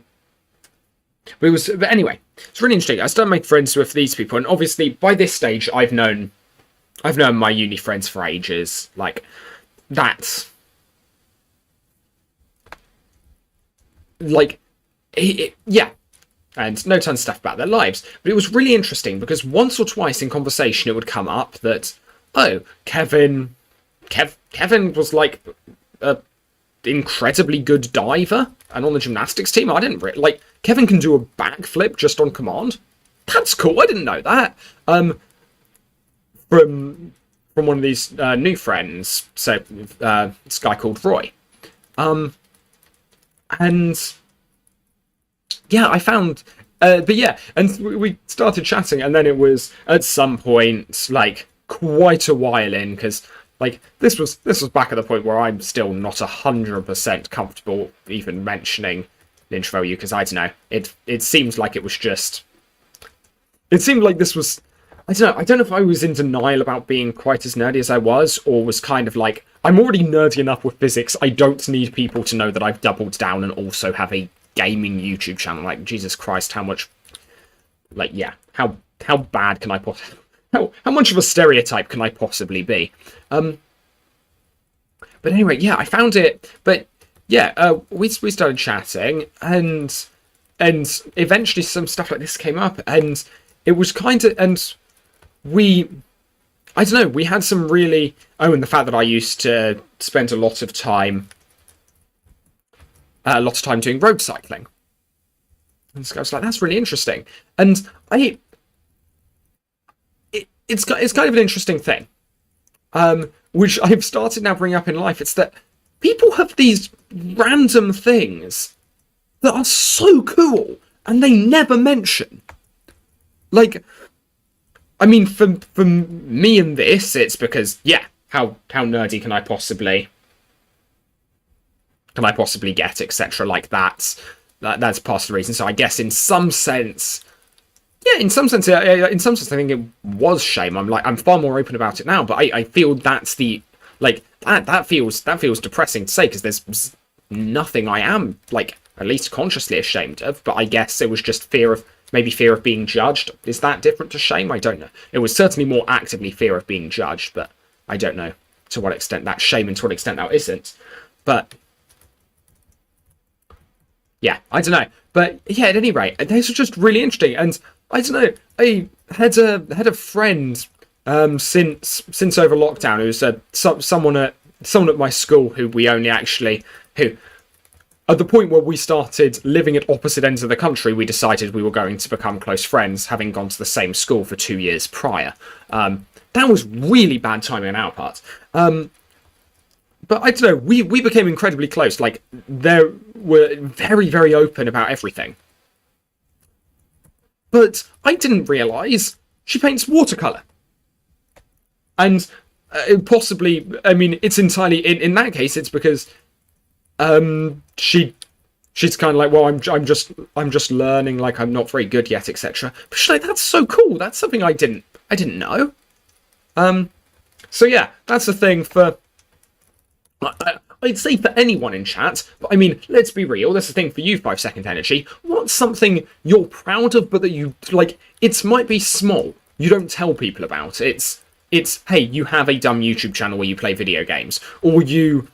Speaker 1: anyway, it's really interesting. I started making friends with these people, and obviously by this stage, I've known my uni friends for ages. Like, that's like, yeah, and no tons of stuff about their lives. But it was really interesting because once or twice in conversation, it would come up that, oh, Kevin was like a incredibly good diver, and on the gymnastics team, I didn't like Kevin can do a backflip just on command. That's cool. I didn't know that. From one of these new friends, so this guy called Roy, and yeah, I found, but yeah, and we started chatting, and then it was at some point like quite a while in, because like this was back at the point where I'm still not 100% comfortable even mentioning Ninja Value, because I don't know, it seems like it was just, it seemed like this was, I don't know if I was in denial about being quite as nerdy as I was, or was kind of like, I'm already nerdy enough with physics, I don't need people to know that I've doubled down and also have a gaming YouTube channel. Like, Jesus Christ, how much, like, yeah, how bad can I possibly, how much of a stereotype can I possibly be? But anyway, yeah, I found it, but yeah, we started chatting, and eventually some stuff like this came up, and it was kind of, and I don't know, we had some really, oh, and the fact that I used to spend a lot of time doing road cycling. And so I was like, that's really interesting. And it's kind of an interesting thing, which I've started now bringing up in life. It's that people have these random things that are so cool, and they never mention. Like, I mean, for me in this, it's because, yeah, how nerdy can I possibly get, etc. Like that's part of the reason. So I guess in some sense, I think it was shame. I'm far more open about it now, but I feel that's the, like, that feels depressing to say, because there's nothing I am, like, at least consciously ashamed of, but I guess it was just fear of being judged. Is that different to shame? I don't know. It was certainly more actively fear of being judged, but I don't know to what extent that's shame and to what extent that isn't. But yeah, I don't know. But yeah, at any rate, this was just really interesting. And I don't know, I had a friend since over lockdown who's someone at my school who at the point where we started living at opposite ends of the country, we decided we were going to become close friends, having gone to the same school for 2 years prior. That was really bad timing on our part. But I don't know, we became incredibly close. Like, they were very, very open about everything. But I didn't realise she paints watercolour. And possibly, I mean, it's entirely, in that case, it's because she's kind of like, well, I'm just learning, like, I'm not very good yet, etc. But she's like, that's so cool. That's something I didn't know. So yeah, that's the thing for, I'd say for anyone in chat, but I mean, let's be real, that's the thing for you, 5 Second Energy. What's something you're proud of, but that you, like, it might be small, you don't tell people about. It's hey, you have a dumb YouTube channel where you play video games, or you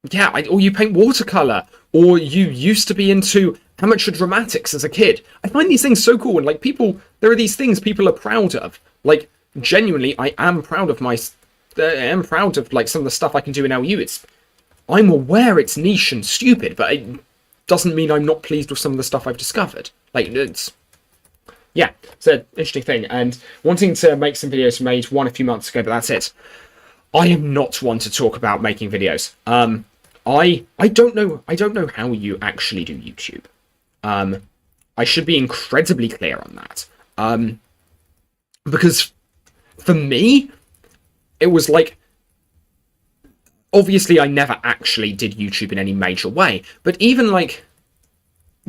Speaker 1: paint watercolour, or you used to be into amateur dramatics as a kid. I find these things so cool, and like, there are these things people are proud of. Like, genuinely, I am proud of like some of the stuff I can do in LU. I'm aware it's niche and stupid, but it doesn't mean I'm not pleased with some of the stuff I've discovered. Like, it's an interesting thing, and wanting to make some videos made one a few months ago, but that's it. I am not one to talk about making videos. I don't know how you actually do YouTube. I should be incredibly clear on that. Because for me, it was like, obviously I never actually did YouTube in any major way, but even like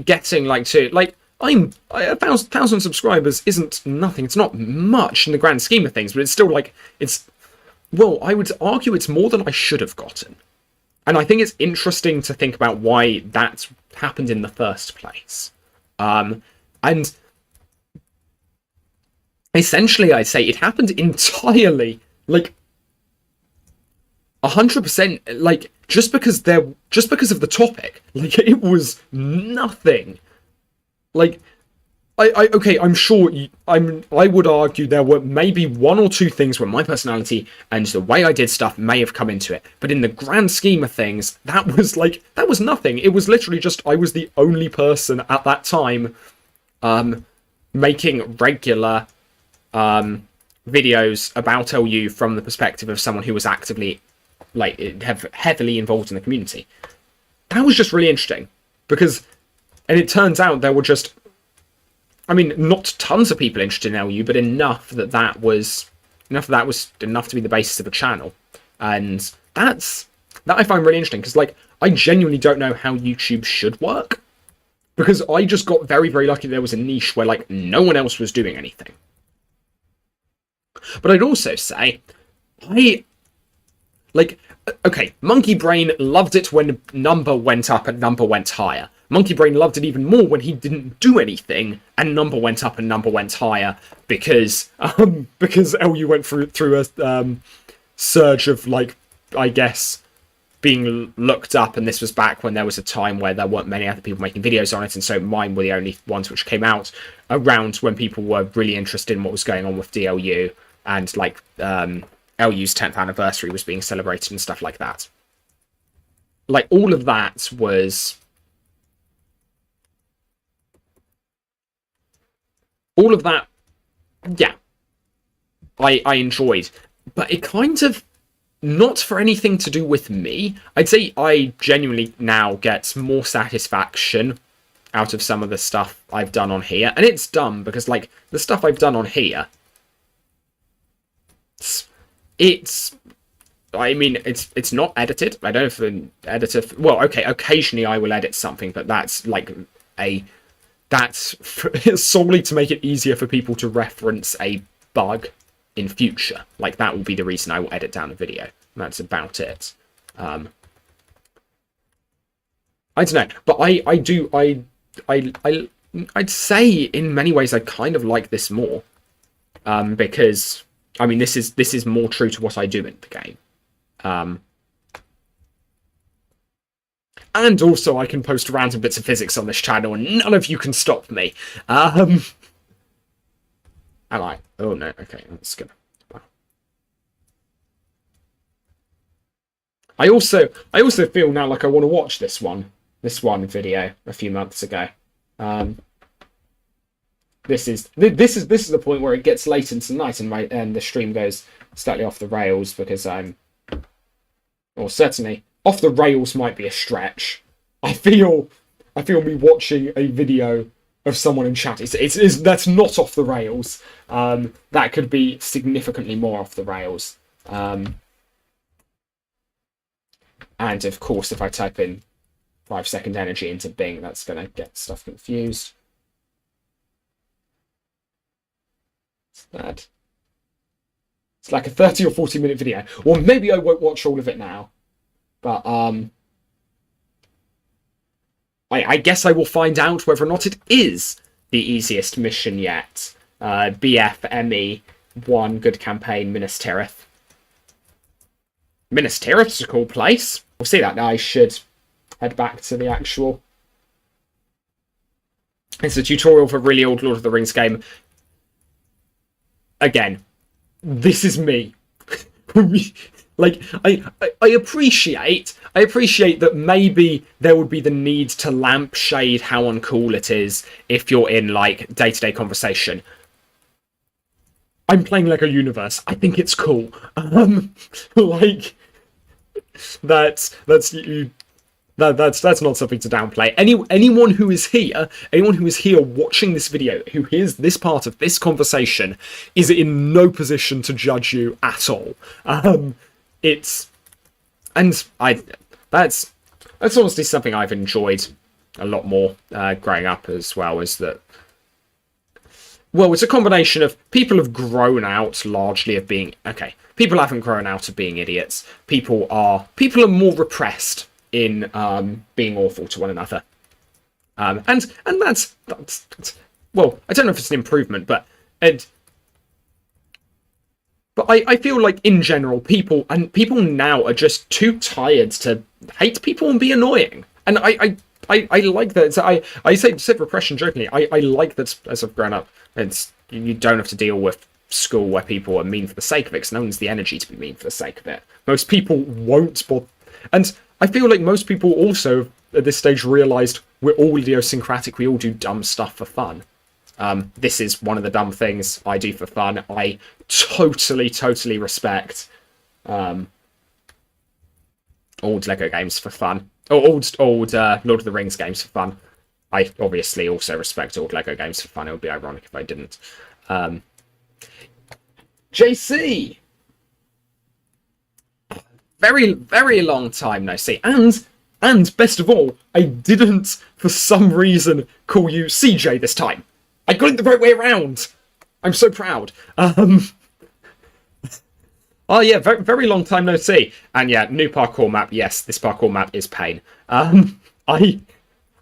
Speaker 1: getting like to, like, a thousand subscribers isn't nothing. It's not much in the grand scheme of things, but it's still like well, I would argue it's more than I should have gotten. And I think it's interesting to think about why that's happened in the first place. And essentially, I'd say it happened entirely, like, 100%, like, just because of the topic. Like, it was nothing. Like, I'm sure I would argue there were maybe one or two things where my personality and the way I did stuff may have come into it, but in the grand scheme of things, that was nothing. It was literally just I was the only person at that time making regular videos about LU from the perspective of someone who was actively, like, heavily involved in the community. That was just really interesting because, and it turns out there were just, I mean, not tons of people interested in LU, but enough that was enough to be the basis of a channel. And that I find really interesting because, like, I genuinely don't know how YouTube should work, because I just got very, very lucky there was a niche where, like, no one else was doing anything. But I'd also say okay, Monkey Brain loved it when number went up and number went higher. Monkey Brain loved it even more when he didn't do anything and number went up and number went higher because LU went through a surge of, like, I guess, being looked up, and this was back when there was a time where there weren't many other people making videos on it, and so mine were the only ones which came out around when people were really interested in what was going on with DLU, and, like, LU's 10th anniversary was being celebrated and stuff like that. Like, all of that was... all of that, yeah, I enjoyed. But it kind of, not for anything to do with me, I'd say I genuinely now get more satisfaction out of some of the stuff I've done on here. And it's dumb because, like, the stuff I've done on here, it's not edited. I don't have an editor. Well, okay, occasionally I will edit something, but that's like that's solely to make it easier for people to reference a bug in future. Like, that will be the reason I will edit down a video. That's about it. I don't know, but I'd say in many ways I kind of like this more, because I mean this is more true to what I do in the game. And also I can post random bits of physics on this channel and none of you can stop me. Am I? Oh no, okay, that's good. Wow. I also feel now like I want to watch this one video a few months ago. This is the point where it gets late into the night and the stream goes slightly off the rails because certainly off the rails might be a stretch. I feel me watching a video of someone in chat. That's not off the rails. That could be significantly more off the rails. And of course, if I type in 5-second energy into Bing, that's going to get stuff confused. It's bad. It's like a 30 or 40 minute video. Or maybe I won't watch all of it now. But I guess I will find out whether or not it is the easiest mission yet. BFME 1 Good Campaign, Minas Tirith. Minas Tirith's a cool place. We'll see that now. I should head back to the actual... It's a tutorial for a really old Lord of the Rings game. Again, this is me. Like, I appreciate that maybe there would be the need to lampshade how uncool it is if you're in, like, day-to-day conversation. I'm playing Lego Universe. I think it's cool. Like, that's not something to downplay. Anyone who is here watching this video, who hears this part of this conversation, is in no position to judge you at all. That's honestly something I've enjoyed a lot more growing up as well is that, well, it's a combination of people have grown out largely of being, okay, people haven't grown out of being idiots. People are more repressed in being awful to one another. And that's well, I don't know if it's an improvement, but I feel like in general people now are just too tired to hate people and be annoying. And I like that. So I said repression jokingly. I like that as I've grown up, you don't have to deal with school where people are mean for the sake of it, because no one's the energy to be mean for the sake of it. Most people won't bother. And I feel like most people also at this stage realised we're all idiosyncratic. We all do dumb stuff for fun. This is one of the dumb things I do for fun. I totally respect old Lego games for fun. Or old Lord of the Rings games for fun. I obviously also respect old Lego games for fun. It would be ironic if I didn't. JC! Very long time no see. And best of all, I didn't, for some reason, call you CJ this time. I got it the right way around. I'm so proud. Oh yeah, very long time no see. And yeah, new parkour map. Yes, this parkour map is pain. I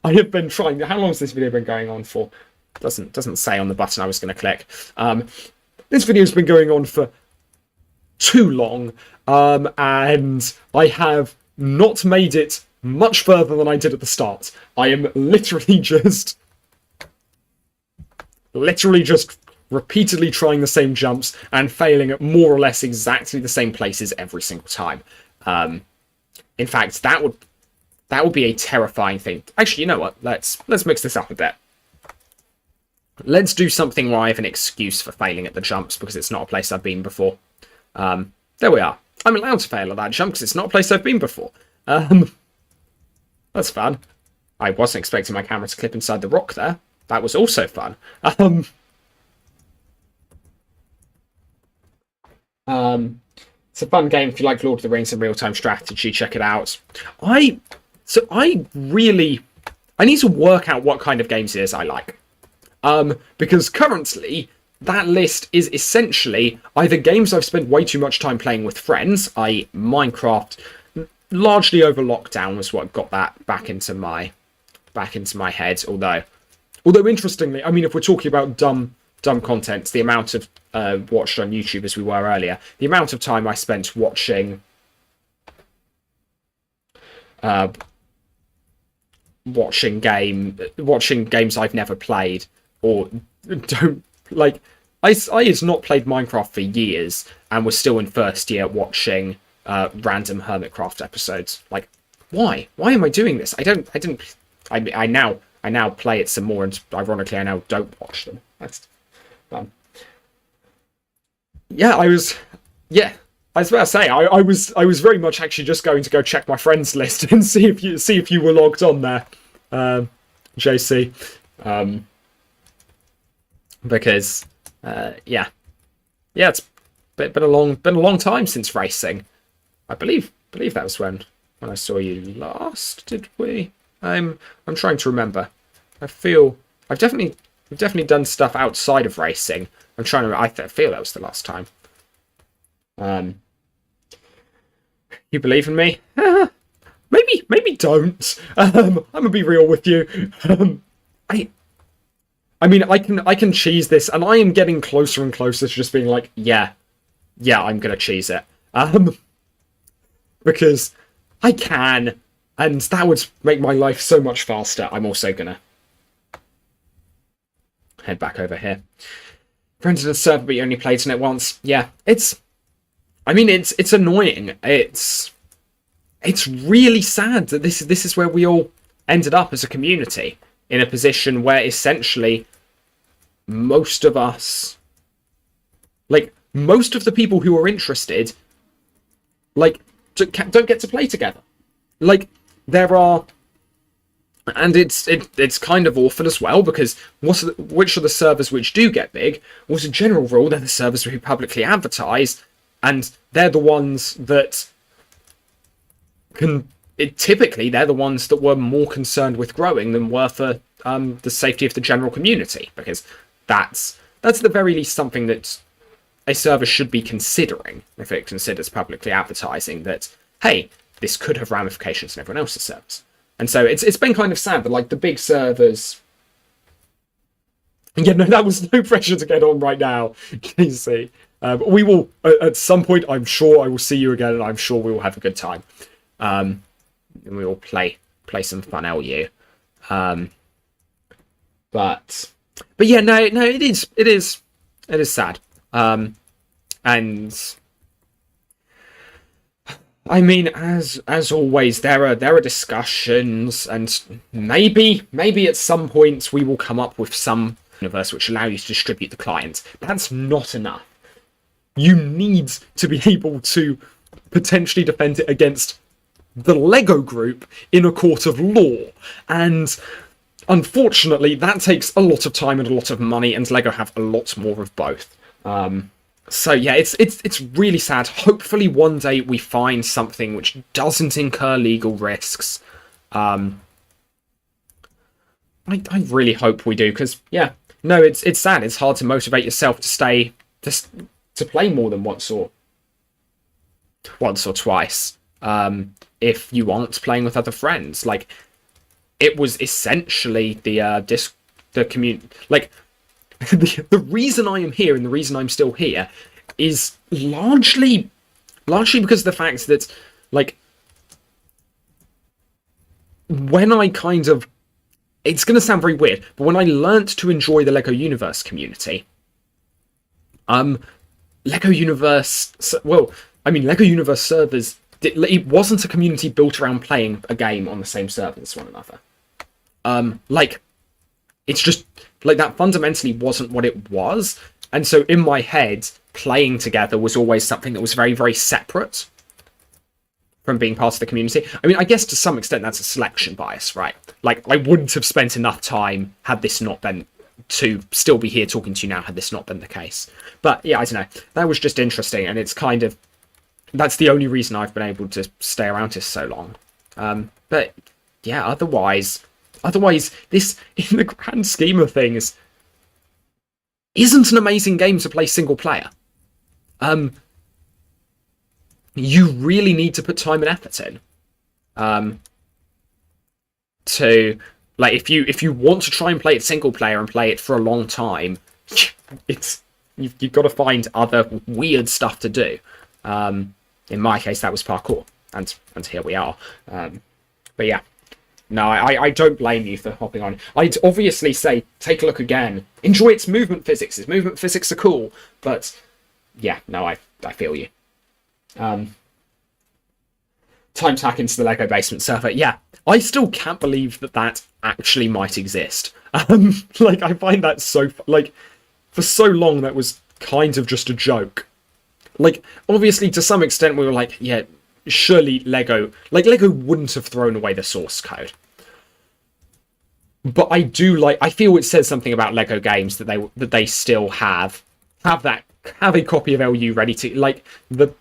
Speaker 1: have been trying. How long has this video been going on for? Doesn't say on the button I was going to click. This video's been going on for too long, and I have not made it much further than I did at the start. I am literally just repeatedly trying the same jumps and failing at more or less exactly the same places every single time. In fact, that would be a terrifying thing. Actually, you know what? Let's mix this up a bit. Let's do something where I have an excuse for failing at the jumps because it's not a place I've been before. There we are. I'm allowed to fail at that jump because it's not a place I've been before. That's fun. I wasn't expecting my camera to clip inside the rock there. That was also fun. It's a fun game if you like Lord of the Rings and real-time strategy. Check it out. I need to work out what kind of games it is I like. Because currently that list is essentially either games I've spent way too much time playing with friends, i.e. Minecraft, largely over lockdown was what got that back into my head. Although interestingly, I mean, if we're talking about dumb content, the amount of watched on YouTube as we were earlier, the amount of time I spent watching games I've never played or don't like. I had not played Minecraft for years and was still in first year watching random Hermitcraft episodes. Like, why am I doing this? I now play it some more, and ironically I now don't watch them. That's I was about to say I was very much actually just going to go check my friends list and see if you were logged on there, JC, because it's been a long time since racing. I believe that was when I saw you last. Did we? I'm trying to remember. I feel I've definitely done stuff outside of racing. I feel that was the last time. You believe in me? Maybe don't. I'm gonna be real with you. I mean, I can cheese this, and I am getting closer and closer to just being like, yeah, I'm gonna cheese it. Because I can, and that would make my life so much faster. I'm also gonna head back over here. Rented a server, but you only played in it once. Yeah, it's annoying. It's really sad that this is where we all ended up as a community, in a position where essentially most of us, like most of the people who are interested, like don't get to play together. Like there are. And it's kind of awful as well, because which are the servers which do get big? Well, as a general rule, they're the servers who publicly advertise, and they're the ones that can typically they're the ones that were more concerned with growing than were for the safety of the general community, because that's at the very least something that a server should be considering if it considers publicly advertising that, hey, this could have ramifications on everyone else's servers. And so it's been kind of sad that, like, the big servers. Yeah, no, that was no pressure to get on right now. You see, we will at some point. I'm sure I will see you again, and I'm sure we will have a good time. And we will play some fun LU. But yeah, no, it is sad. And I mean, as always, there are discussions, and maybe at some point we will come up with some universe which allow you to distribute the client. But that's not enough. You need to be able to potentially defend it against the LEGO Group in a court of law, and unfortunately that takes a lot of time and a lot of money, and LEGO have a lot more of both. So yeah, it's really sad. Hopefully one day we find something which doesn't incur legal risks. I really hope we do, because yeah, no, it's sad. It's hard to motivate yourself to play more than once or twice. If you aren't playing with other friends, like, it was essentially the community, like. The reason I am here and the reason I'm still here is largely because of the fact that, like, when I kind of, it's going to sound very weird, but when I learnt to enjoy the LEGO Universe community, LEGO Universe, well, I mean, LEGO Universe servers, it wasn't a community built around playing a game on the same server as one another. Like, it's just, like, that fundamentally wasn't what it was. And so in my head, playing together was always something that was very, very separate from being part of the community. I mean, I guess to some extent that's a selection bias, right? Like, I wouldn't have spent enough time had this not been, to still be here talking to you now had this not been the case. But yeah, I don't know. That was just interesting, and it's kind of, that's the only reason I've been able to stay around this so long. But yeah, otherwise, this, in the grand scheme of things, isn't an amazing game to play single player. You really need to put time and effort in. To, like, if you want to try and play it single player and play it for a long time, you've got to find other weird stuff to do. In my case, that was parkour, and here we are. But yeah. No, I don't blame you for hopping on. I'd obviously say, take a look again. Enjoy its movement physics. Its movement physics are cool. But, yeah, no, I feel you. Time to hack into the LEGO Basement server. Yeah, I still can't believe that actually might exist. Like, I find that so... Like, for so long, that was kind of just a joke. Like, obviously, to some extent, we were like, yeah... Surely LEGO wouldn't have thrown away the source code. But I feel it says something about LEGO games that they still have a copy of LU ready to, like, the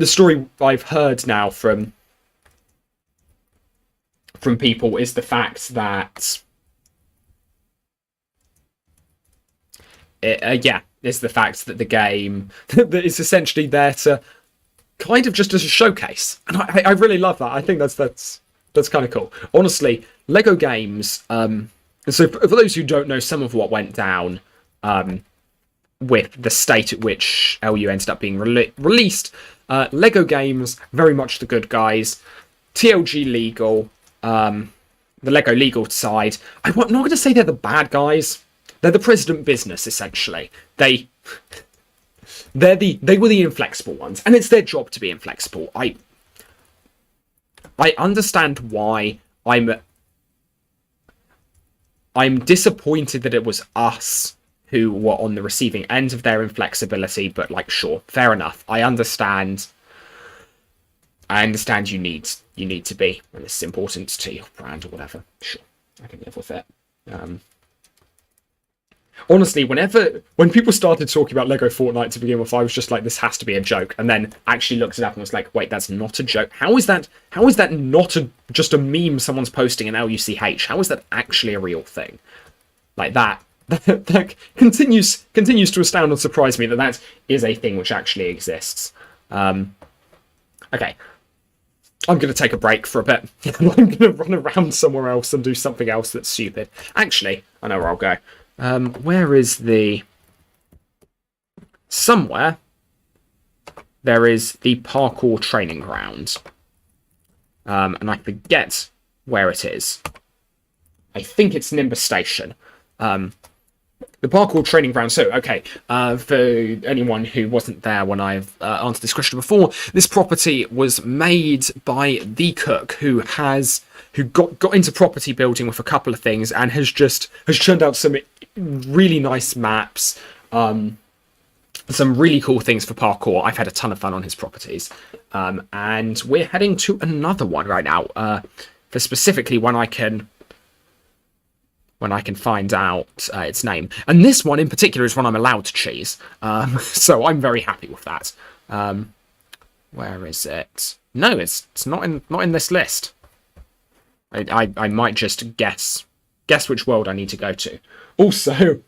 Speaker 1: story I've heard now from people is the fact that is the fact that the game that is essentially there to kind of just as a showcase, and I really love that. I think that's kind of cool. Honestly, LEGO games. So for those who don't know, some of what went down with the state at which LU ended up being released, LEGO games very much the good guys. TLG legal, the LEGO legal side. I'm not going to say they're the bad guys. They're the president business, essentially. They were the inflexible ones, and it's their job to be inflexible. I understand why I'm disappointed that it was us who were on the receiving end of their inflexibility, but, like, sure, fair enough. I understand you need to be, and it's important to your brand or whatever. Sure, I can live with it. Honestly, when people started talking about Lego Fortnite to begin with, I was just like, this has to be a joke, and then actually looked it up and was like, wait, that's not a joke. How is that not just a meme someone's posting in LUCH? How is that actually a real thing? Like that continues to astound and surprise me that is a thing which actually exists. Okay. I'm going to take a break for a bit. I'm going to run around somewhere else and do something else that's stupid. Actually, I know where I'll go. Where is the... Somewhere there is the parkour training ground. And I forget where it is. I think it's Nimbus Station. The parkour training ground. So, okay, for anyone who wasn't there when I've answered this question before, this property was made by The Cook, who got into property building with a couple of things and has churned out some really nice maps, some really cool things for parkour. I've had a ton of fun on his properties, and we're heading to another one right now. For specifically when I can find out its name. And this one in particular is one I'm allowed to choose. So I'm very happy with that. Where is it? No, it's not in this list. I might just guess which world I need to go to. Also,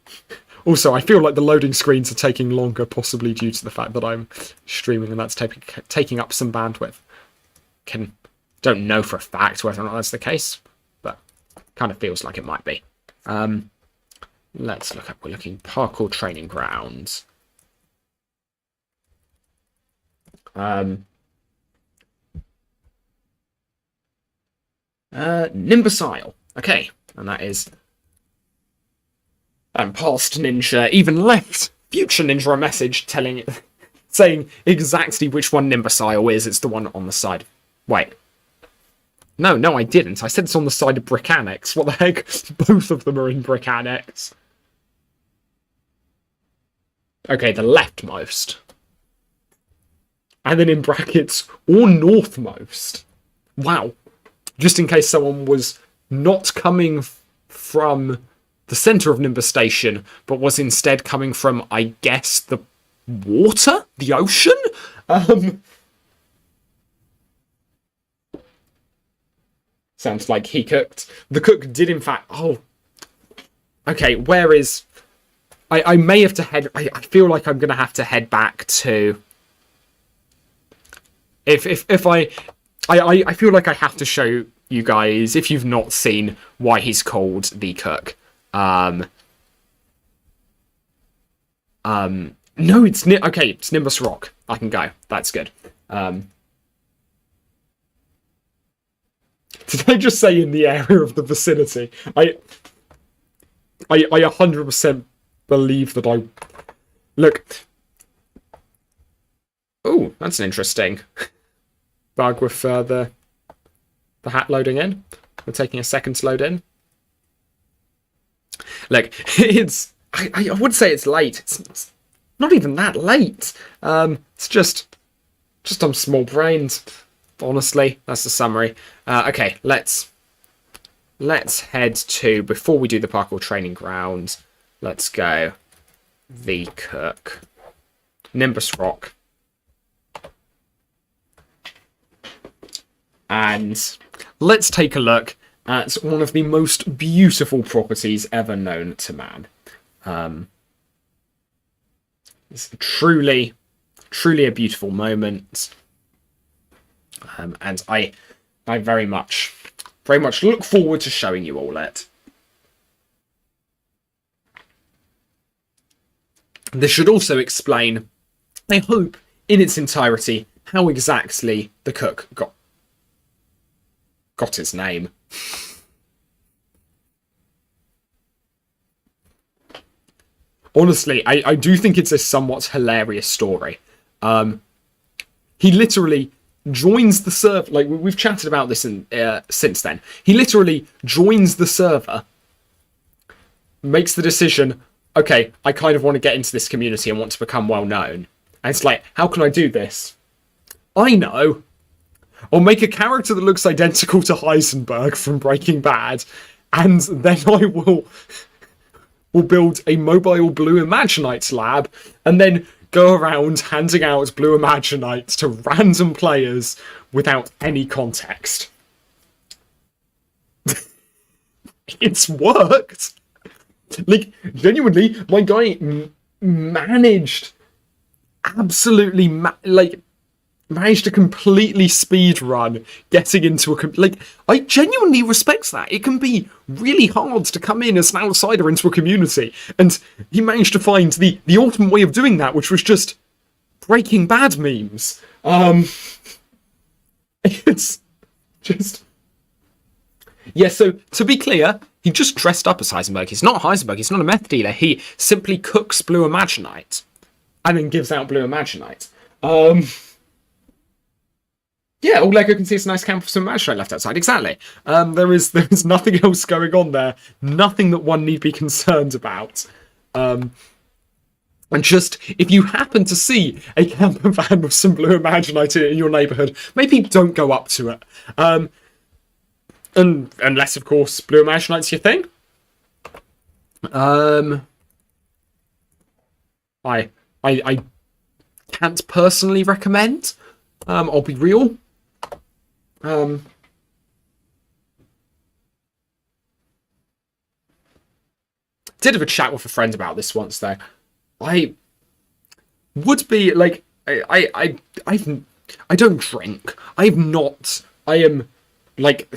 Speaker 1: I feel like the loading screens are taking longer, possibly due to the fact that I'm streaming and that's taking up some bandwidth. Don't know for a fact whether or not that's the case, but kind of feels like it might be. Let's look up. We're looking parkour training grounds. Nimbus Isle. Okay, and that is. Past Ninja even left future Ninja a message saying exactly which one Nimbus Isle is. It's the one on the side. Wait. No, I didn't. I said it's on the side of Brick Annex. What the heck? Both of them are in Brick Annex. Okay, the leftmost. And then in brackets, or northmost. Wow. Just in case someone was not coming from the centre of Nimbus Station, but was instead coming from, I guess, the water? The ocean? Sounds like he cooked. The cook did, in fact... Oh. Okay, where is... I may have to head... I feel like I'm going to have to head back to... If I feel like I have to show you guys, if you've not seen, why he's called The Cook. No, it's... Okay, it's Nimbus Rock. I can go. That's good. Did I just say in the area of the vicinity? I 100% believe that I... Look. Oh, that's an interesting bug with the hat loading in. We're taking a second to load in. Look, it's... I would say it's late. It's not even that late. It's just I'm small-brained. Honestly, that's the summary. Okay, let's head to, before we do the parkour training ground, let's go The Cook. Nimbus Rock. And let's take a look at one of the most beautiful properties ever known to man. It's truly a beautiful moment. And I very much look forward to showing you all it. This should also explain, I hope, in its entirety, how exactly the cook got his name. Honestly, I do think it's a somewhat hilarious story. He literally joins the server, like we've chatted about this since then. He literally joins the server, makes the decision, okay, I kind of want to get into this community and want to become well known. And it's like, how can I do this? I know. I'll make a character that looks identical to Heisenberg from Breaking Bad, and then I will will build a mobile Blue Imaginites lab and then go around handing out Blue Imaginites to random players without any context. It's worked. Like, genuinely, my guy managed absolutely managed to completely speed run getting into a like. I genuinely respect that. It can be really hard to come in as an outsider into a community, and he managed to find the ultimate way of doing that, which was just Breaking Bad memes. It's just, yeah. So to be clear, he just dressed up as Heisenberg. He's not Heisenberg. He's not a meth dealer. He simply cooks Blue Imaginite and then gives out Blue Imaginite. Yeah, all Lego can see is a nice camp of some Imaginite left outside. Exactly. There is nothing else going on there. Nothing that one need be concerned about. And just, if you happen to see a camper van with some Blue Imaginite in your neighbourhood, maybe don't go up to it. And unless, of course, Blue Imaginite's your thing. I can't personally recommend. I'll be real. Did have a chat with a friend about this once though. I would be like, I don't drink. I am like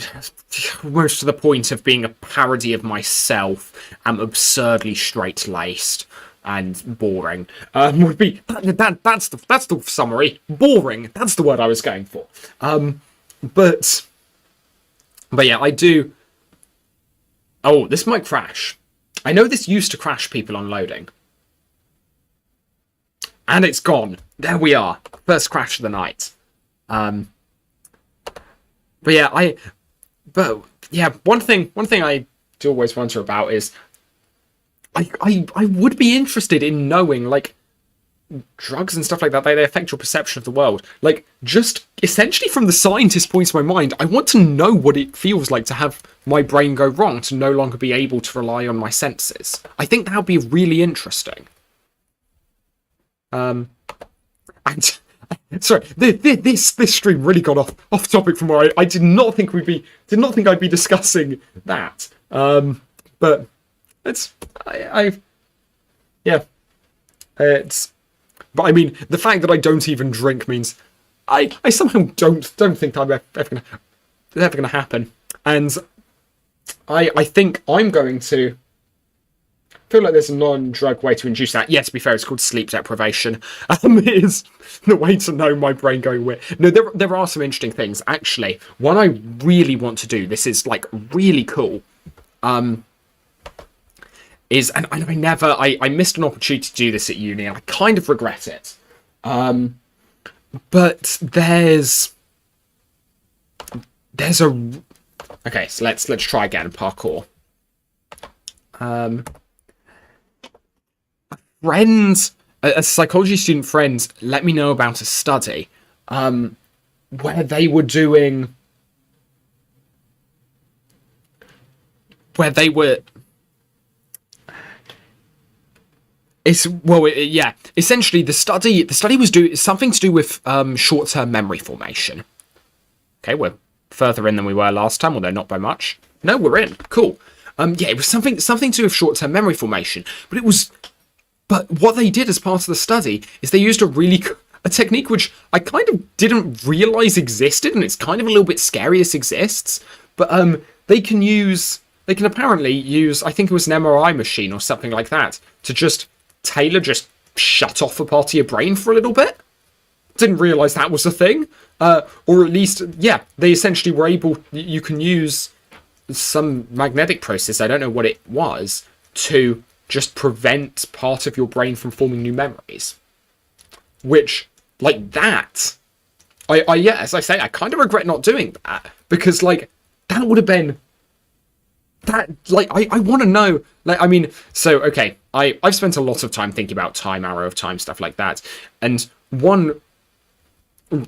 Speaker 1: most to the point of being a parody of myself. I'm absurdly straight-laced and boring. Would be that's the summary. Boring. That's the word I was going for. But yeah, I do. Oh, this might crash. I know this used to crash people on loading. And it's gone. There we are. First crash of the night. But yeah, one thing I do always wonder about is I would be interested in knowing, like, drugs and stuff like that, they affect your perception of the world. Like, just essentially from the scientist point of my mind, I want to know what it feels like to have my brain go wrong, to no longer be able to rely on my senses. I think that would be really interesting. And sorry, this stream really got off topic from where I did not think I'd be discussing that. But it's yeah, it's. But I mean, the fact that I don't even drink means I somehow don't think I'm ever gonna happen, and I think I'm going to feel like there's a non-drug way to induce that. Yeah, to be fair, it's called sleep deprivation. It is the way to know my brain going weird. No, there are some interesting things actually. One I really want to do. This is like really cool. Is and I missed an opportunity to do this at uni, and I kind of regret it. But there's a okay. So let's try again. Parkour. A psychology student friend let me know about a study where they were doing essentially the study was something to do with short-term memory formation. Okay, we're further in than we were last time, although not by much. No, we're in. Cool. It was something to do with short-term memory formation, but what they did as part of the study is they used a technique which I kind of didn't realize existed, and it's kind of a little bit scary this exists, but they can apparently use, I think it was an MRI machine or something like that, to just shut off a part of your brain for a little bit. Didn't realize that was a thing. Or at least, yeah, they essentially were able, you can use some magnetic process, I don't know what it was, to just prevent part of your brain from forming new memories. Which, like that, as I say, I kind of regret not doing that, because, like, that would have been, that, like, I want to know, like, I mean, so, okay, I've spent a lot of time thinking about time, arrow of time, stuff like that, and one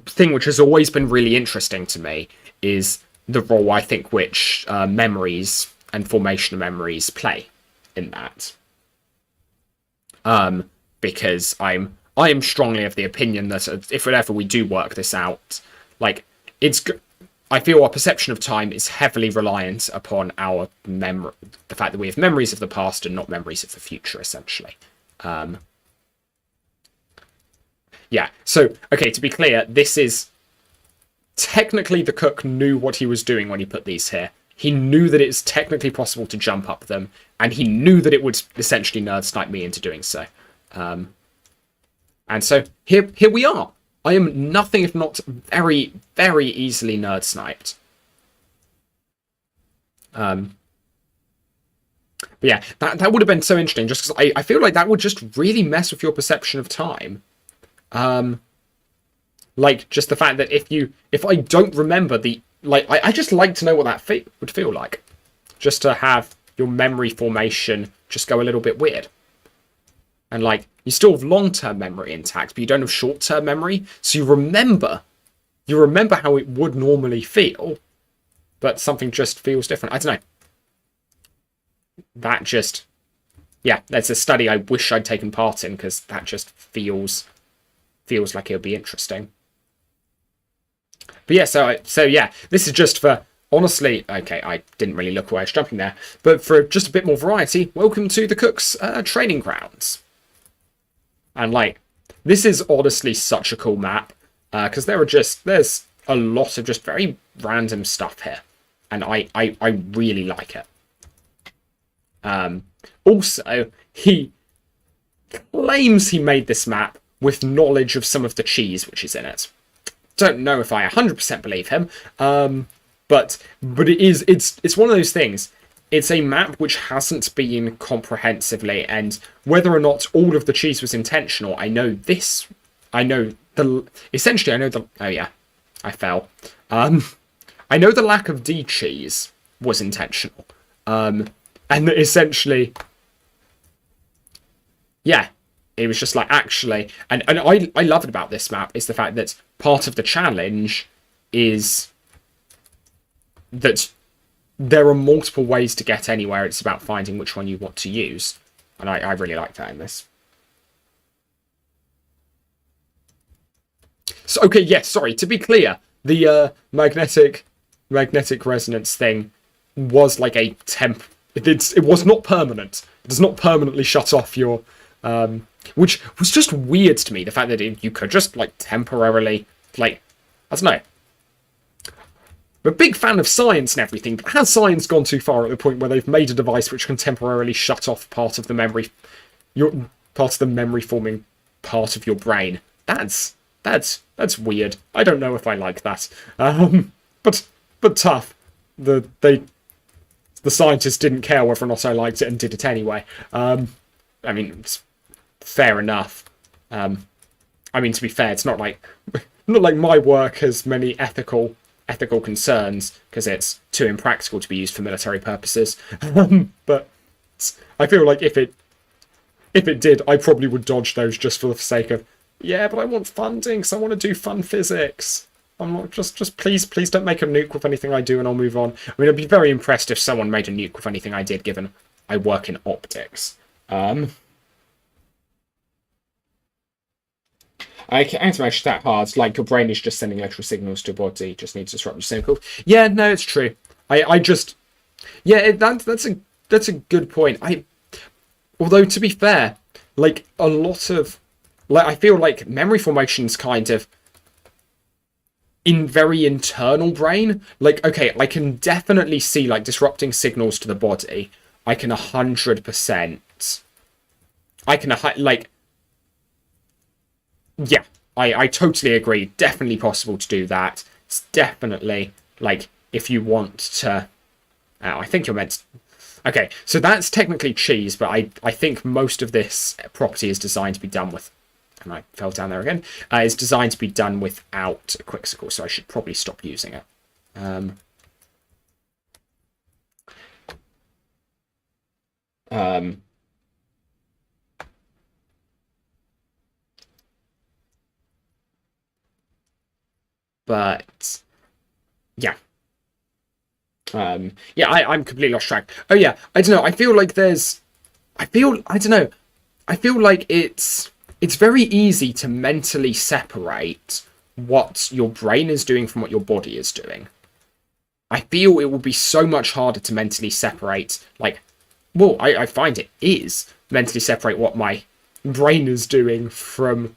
Speaker 1: thing which has always been really interesting to me is the role, I think, which memories and formation of memories play in that. Because I am strongly of the opinion that if whenever we do work this out, like I feel our perception of time is heavily reliant upon our memory, the fact that we have memories of the past and not memories of the future, essentially. Yeah. So okay, to be clear, this is technically the cook knew what he was doing when he put these here. He knew that it's technically possible to jump up them, and he knew that it would essentially nerd snipe me into doing so. And so here we are. I am nothing if not very, very easily nerd sniped. But yeah, that would have been so interesting, just because I feel like that would just really mess with your perception of time. Like just the fact that if I don't remember I just like to know what that would feel like, just to have your memory formation just go a little bit weird. And like you still have long-term memory intact, but you don't have short-term memory, so you remember how it would normally feel, but something just feels different. I don't know. That just, yeah, that's a study I wish I'd taken part in, because that just feels like it would be interesting. But yeah, so yeah, this is just for, honestly, okay, I didn't really look where I was jumping there, but for just a bit more variety, welcome to the Cook's training grounds. And like, this is honestly such a cool map, because there's a lot of just very random stuff here, and I really like it. Also, he claims he made this map with knowledge of some of the cheese which is in it. Don't know if I 100% believe him, but it's one of those things. It's a map which hasn't been comprehensively, and whether or not all of the cheese was intentional, oh yeah, I fell. I know the lack of D cheese was intentional, and essentially, yeah, it was just like, actually, and I love it about this map is the fact that part of the challenge is that there are multiple ways to get anywhere. It's about finding which one you want to use, and I really like that in this. So okay, yes, sorry, to be clear, the magnetic resonance thing was like a temp. It was not permanent. It does not permanently shut off your which was just weird to me, the fact that you could just like temporarily, like, I don't know. I'm a big fan of science and everything, but has science gone too far at the point where they've made a device which can temporarily shut off part of the memory, forming part of your brain? That's weird. I don't know if I like that. But tough. The scientists didn't care whether or not I liked it and did it anyway. I mean, it's fair enough. I mean, to be fair, it's not like my work has many ethical concerns, because it's too impractical to be used for military purposes. But I feel like if it did, I probably would dodge those just for the sake of, yeah, but I want funding, so I want to do fun physics. I'm not just please don't make a nuke with anything I do, and I'll move on. I mean, I'd be very impressed if someone made a nuke with anything I did, given I work in optics. I can't imagine that hard. Like, your brain is just sending electrical signals to your body. Just needs to disrupt your cycle. Yeah, no, it's true. That's a good point. Although, to be fair, like, a lot of, like, I feel like memory formation's kind of in very internal brain. Like, okay, I can definitely see, like, disrupting signals to the body. I can 100%. Yeah, I totally agree. Definitely possible to do that. It's definitely, like, if you want to... Oh, I think you're meant to... Okay, so that's technically cheese, but I think most of this property is designed to be done with... And I fell down there again. It's designed to be done without a Quixsicle, so I should probably stop using it. But yeah. Yeah, I'm completely lost track. Oh yeah, I don't know. I don't know. I feel like it's very easy to mentally separate what your brain is doing from what your body is doing. I feel it will be so much harder to mentally separate, like, well, I find it is mentally separate what my brain is doing from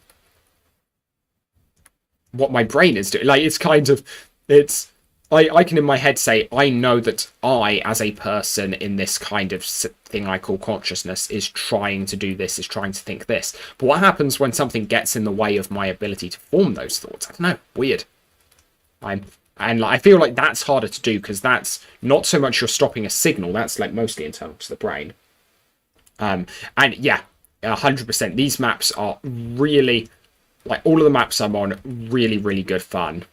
Speaker 1: what my brain is doing. Like, it's kind of, it's, I can in my head say, I know that I, as a person in this kind of thing I call consciousness, is trying to do this, is trying to think this. But what happens when something gets in the way of my ability to form those thoughts? I don't know, weird. And I feel like that's harder to do because that's not so much you're stopping a signal, that's like mostly internal to the brain. And yeah, 100%. These maps are really, like all of the maps I'm on, really, really good fun.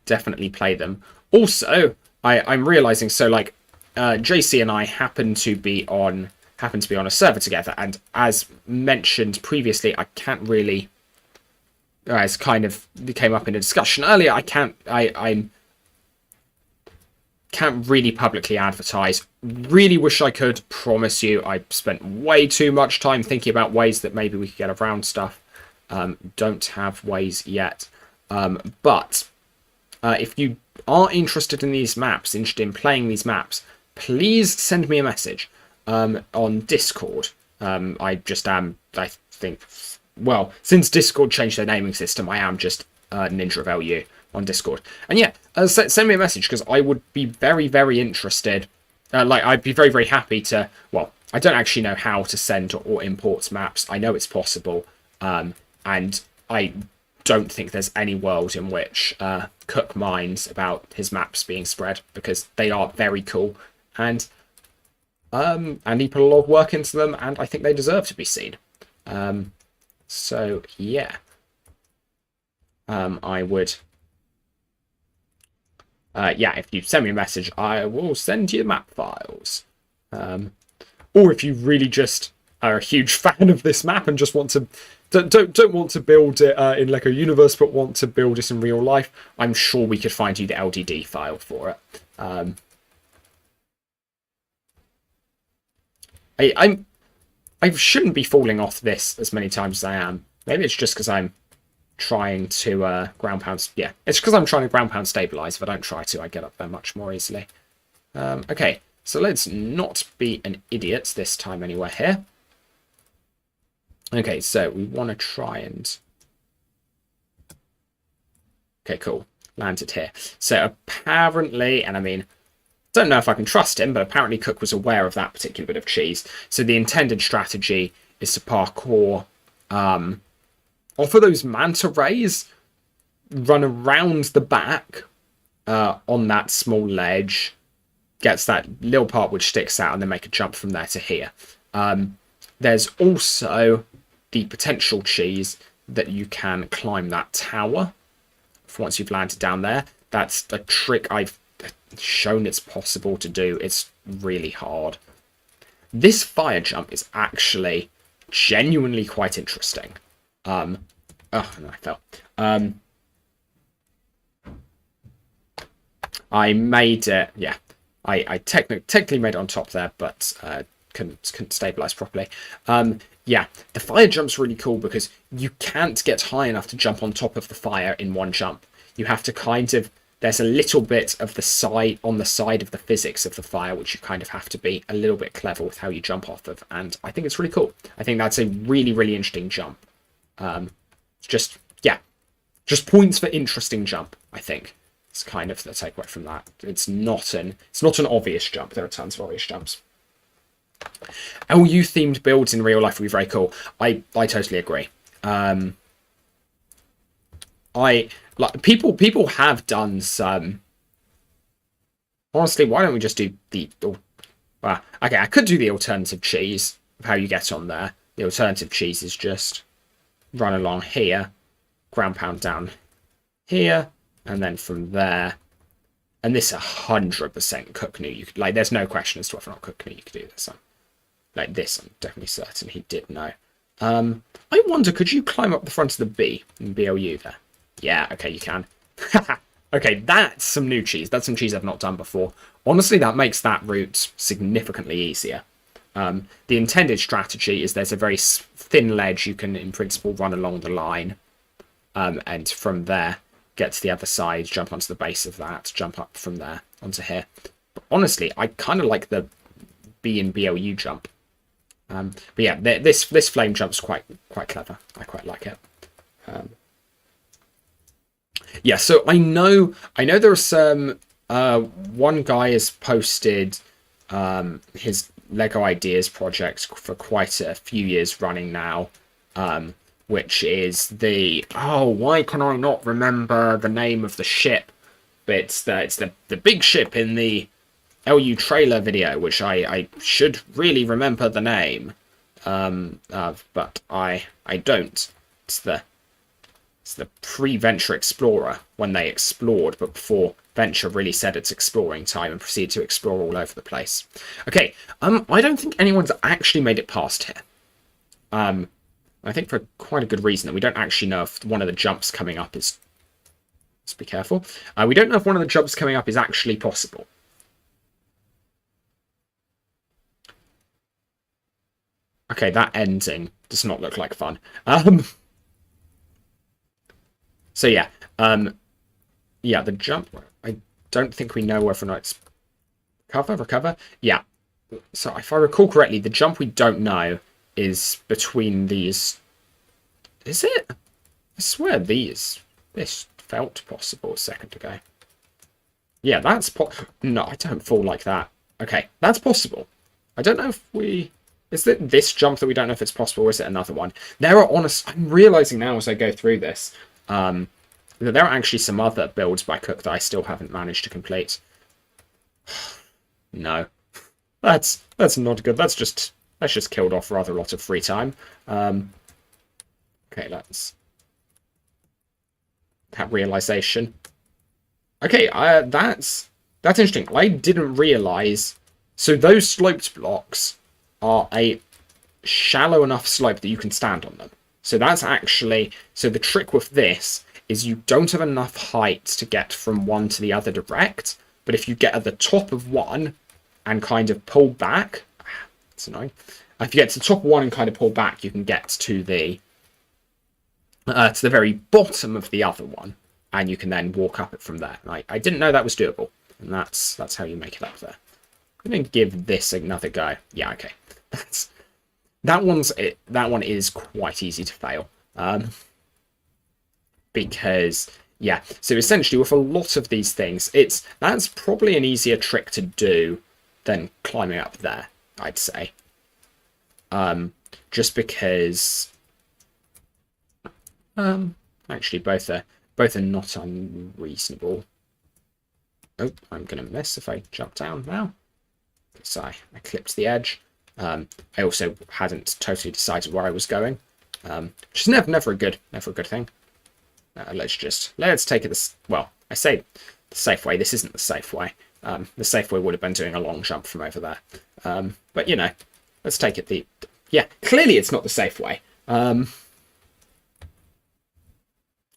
Speaker 1: Definitely play them. Also, I'm realizing, so like JC and I happen to be on a server together, and as mentioned previously, I can't really, as kind of came up in a discussion earlier, I can't really publicly advertise. Really wish I could. Promise you, I spent way too much time thinking about ways that maybe we could get around stuff. Don't have ways yet. But if you are interested in these maps, interested in playing these maps, please send me a message on Discord. I just am, I think, well, since Discord changed their naming system, I am just Ninja of LU on Discord. And yeah, send me a message, because I would be very, very interested. I'd be very, very happy to, well, I don't actually know how to send or import maps. I know it's possible. And I don't think there's any world in which Cook minds about his maps being spread, because they are very cool. And he put a lot of work into them, and I think they deserve to be seen. So yeah, I would, yeah, if you send me a message, I will send you the map files. Or if you really just are a huge fan of this map and just want to, don't want to build it in Lego Universe, but want to build it in real life, I'm sure we could find you the LDD file for it. I shouldn't be falling off this as many times as I am. Maybe it's just because I'm trying to ground pound. Yeah, it's because I'm trying to ground pound stabilize. If I don't try to, I get up there much more easily. Okay, so let's not be an idiot this time anywhere here. Okay, so we want to try and... Okay, cool. Landed here. So apparently, and I mean, don't know if I can trust him, but apparently Cook was aware of that particular bit of cheese. So the intended strategy is to parkour off of those manta rays, run around the back on that small ledge, gets that little part which sticks out, and then make a jump from there to here. There's also the potential cheese that you can climb that tower once you've landed down there. That's a trick I've shown it's possible to do. It's really hard. This fire jump is actually genuinely quite interesting. Oh no, I fell. I made it, yeah, I technically made it on top there, but couldn't stabilize properly. Yeah, the fire jump's really cool because you can't get high enough to jump on top of the fire in one jump. You have to kind of, there's a little bit of the side, on the side of the physics of the fire, which you kind of have to be a little bit clever with how you jump off of, and I think it's really cool. I think that's a really, really interesting jump. Just, yeah, just points for interesting jump, I think. It's kind of the takeaway from that. It's not an obvious jump. There are tons of obvious jumps. LU themed builds in real life would be very cool. I totally agree. People have done some. Honestly, why don't we just do the? Okay, I could do the alternative cheese of how you get on there. The alternative cheese is just run along here, ground pound down here, and then from there. And this 100% Cook knew you could. Like, there's no question as to whether or not Cook knew you could do this. Like this, I'm definitely certain he did know. I wonder, could you climb up the front of the B in BLU there? Yeah, okay, you can. Okay, that's some new cheese. That's some cheese I've not done before. Honestly, that makes that route significantly easier. The intended strategy is there's a very thin ledge you can, in principle, run along the line, and from there get to the other side, jump onto the base of that, jump up from there onto here. But honestly, I kind of like the B and BLU jump. But yeah, this flame jump's quite clever. I quite like it. Yeah, so I know there are some. One guy has posted his Lego Ideas project for quite a few years running now, which is why can I not remember the name of the ship? But it's the big ship in the LU trailer video, which I should really remember the name of, but I don't. It's the pre-Venture Explorer, when they explored, but before Venture really said it's exploring time and proceeded to explore all over the place. Okay, I don't think anyone's actually made it past here. I think for quite a good reason, that we don't actually know if one of the jumps coming up is... Let's be careful. We don't know if one of the jumps coming up is actually possible. Okay, that ending does not look like fun. So yeah, yeah, the jump, I don't think we know whether or not it's recover. Yeah, so if I recall correctly, the jump we don't know is between these. Is it? I swear this felt possible a second ago. Yeah, that's no, I don't fall like that. Okay, that's possible. I don't know if we... Is it this jump that we don't know if it's possible, or is it another one? There are I'm realising now as I go through this, there are actually some other builds by Cook that I still haven't managed to complete. No. That's not good. That's just killed off rather a lot of free time. Okay, that's... That realisation. Okay, that's interesting. I didn't realise... So those sloped blocks are a shallow enough slope that you can stand on them. So that's actually... So the trick with this is you don't have enough height to get from one to the other direct, but if you get at the top of one and kind of pull back... That's annoying. If you get to the top of one and kind of pull back, you can get to the very bottom of the other one, and you can then walk up it from there. I didn't know that was doable, and that's how you make it up there. I'm going to give this another go. Yeah, okay. That one is quite easy to fail. Because, yeah, so essentially with a lot of these things, that's probably an easier trick to do than climbing up there, I'd say. Just because actually both are not unreasonable. Oh, I'm gonna miss if I jump down now. So I clipped the edge. I also hadn't totally decided where I was going, which is never a good thing. Let's take it well, I say the safe way. This isn't the safe way. The safe way would have been doing a long jump from over there. But you know, let's take it yeah, clearly it's not the safe way. And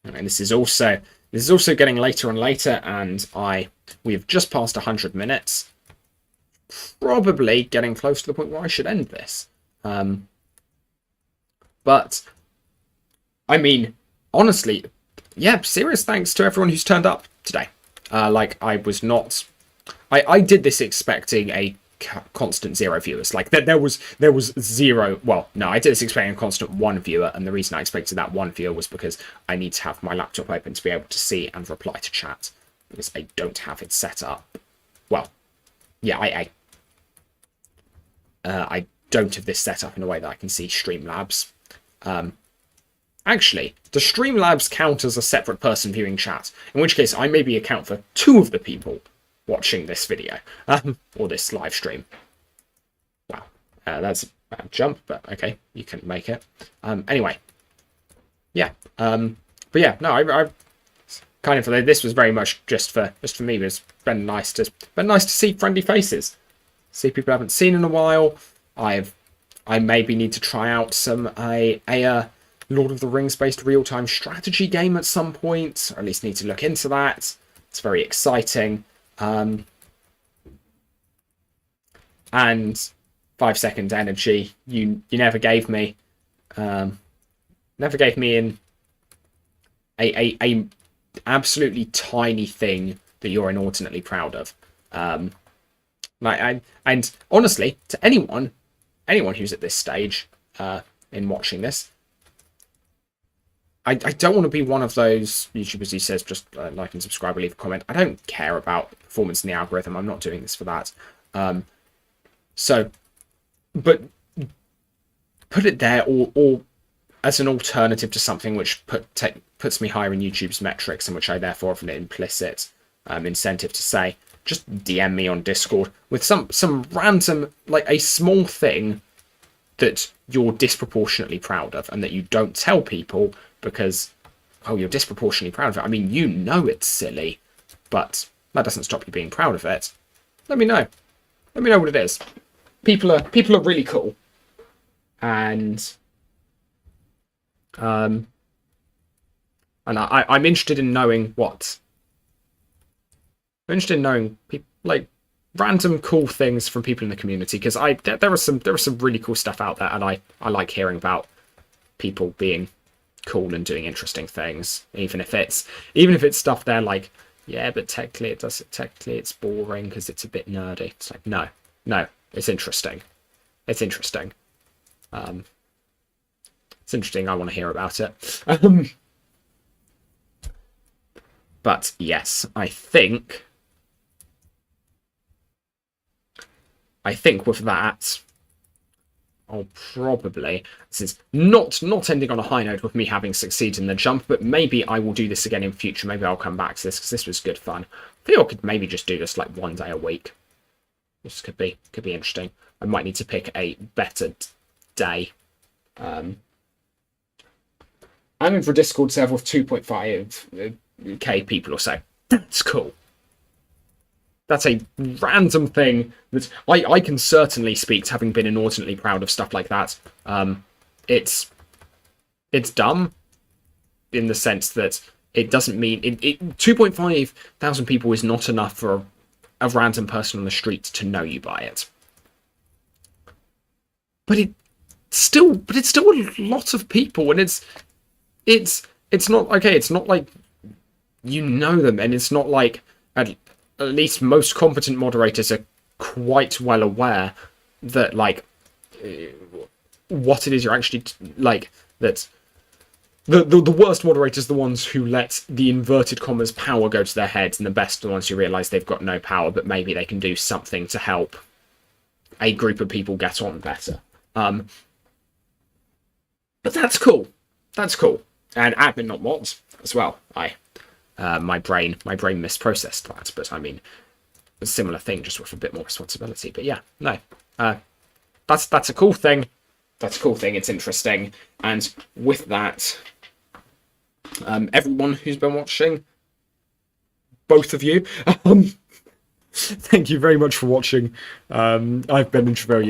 Speaker 1: this is also getting later and later, and we've just passed 100 minutes. Probably getting close to the point where I should end this. But I mean, honestly, yeah, serious thanks to everyone who's turned up today. Like, I was not... I did this expecting a constant 0 viewers. Like, there was 0... Well, no, I did this expecting a constant 1 viewer, and the reason I expected that 1 viewer was because I need to have my laptop open to be able to see and reply to chat, because I don't have it set up. Well, yeah, I don't have this set up in a way that I can see Streamlabs. Actually, does Streamlabs count as a separate person viewing chat? In which case, I maybe account for 2 of the people watching this video, or this live stream. Wow, that's a bad jump, but okay, you can make it. Anyway, yeah, but yeah, no, I kind of, this was very much just for me. It's been nice to see friendly faces, see people I haven't seen in a while. I maybe need to try out some a Lord of the Rings based real-time strategy game at some point, or at least need to look into that. It's very exciting. And 5 second energy you never gave me. Never gave me in a absolutely tiny thing that you're inordinately proud of. And honestly, to anyone who's at this stage in watching this, I don't want to be one of those YouTubers who says just like and subscribe or leave a comment. I don't care about performance in the algorithm. I'm not doing this for that. But put it there, or as an alternative to something which puts me higher in YouTube's metrics, and which I therefore have an implicit incentive to say, just DM me on Discord with some random, like a small thing that you're disproportionately proud of and that you don't tell people because, oh, you're disproportionately proud of it. I mean, you know it's silly, but that doesn't stop you being proud of it. Let me know. Let me know what it is. People are really cool. And I'm interested in knowing what. I'm interested in knowing people, like random cool things from people in the community, because there was some really cool stuff out there, and I like hearing about people being cool and doing interesting things, even if it's stuff they're like, yeah, but technically it's boring because it's a bit nerdy. It's like, no, it's interesting. It's interesting. It's interesting. I want to hear about it. But yes, I think with that, I'll probably, since not ending on a high note with me having succeeded in the jump, but maybe I will do this again in future. Maybe I'll come back to this because this was good fun. I think I could maybe just do this like one day a week. This could be interesting. I might need to pick a better day. I'm in for a Discord server with 2.5k people or so. That's cool. That's a random thing that I can certainly speak to, having been inordinately proud of stuff like that. It's dumb in the sense that it doesn't mean 2.5 thousand people is not enough for a random person on the street to know you by it. But it's still a lot of people, and it's not okay. It's not like you know them, and it's not like at least most competent moderators are quite well aware that like what it is you're actually like, that the worst moderators are the ones who let the inverted commas power go to their heads, and the best are the ones who realize they've got no power, but maybe they can do something to help a group of people get on better. But that's cool. That's cool. And admin not mods as well. My brain misprocessed that, but I mean, a similar thing, just with a bit more responsibility. But yeah, no, that's a cool thing. That's a cool thing. It's interesting. And with that, everyone who's been watching, both of you, thank you very much for watching. I've been Introverted.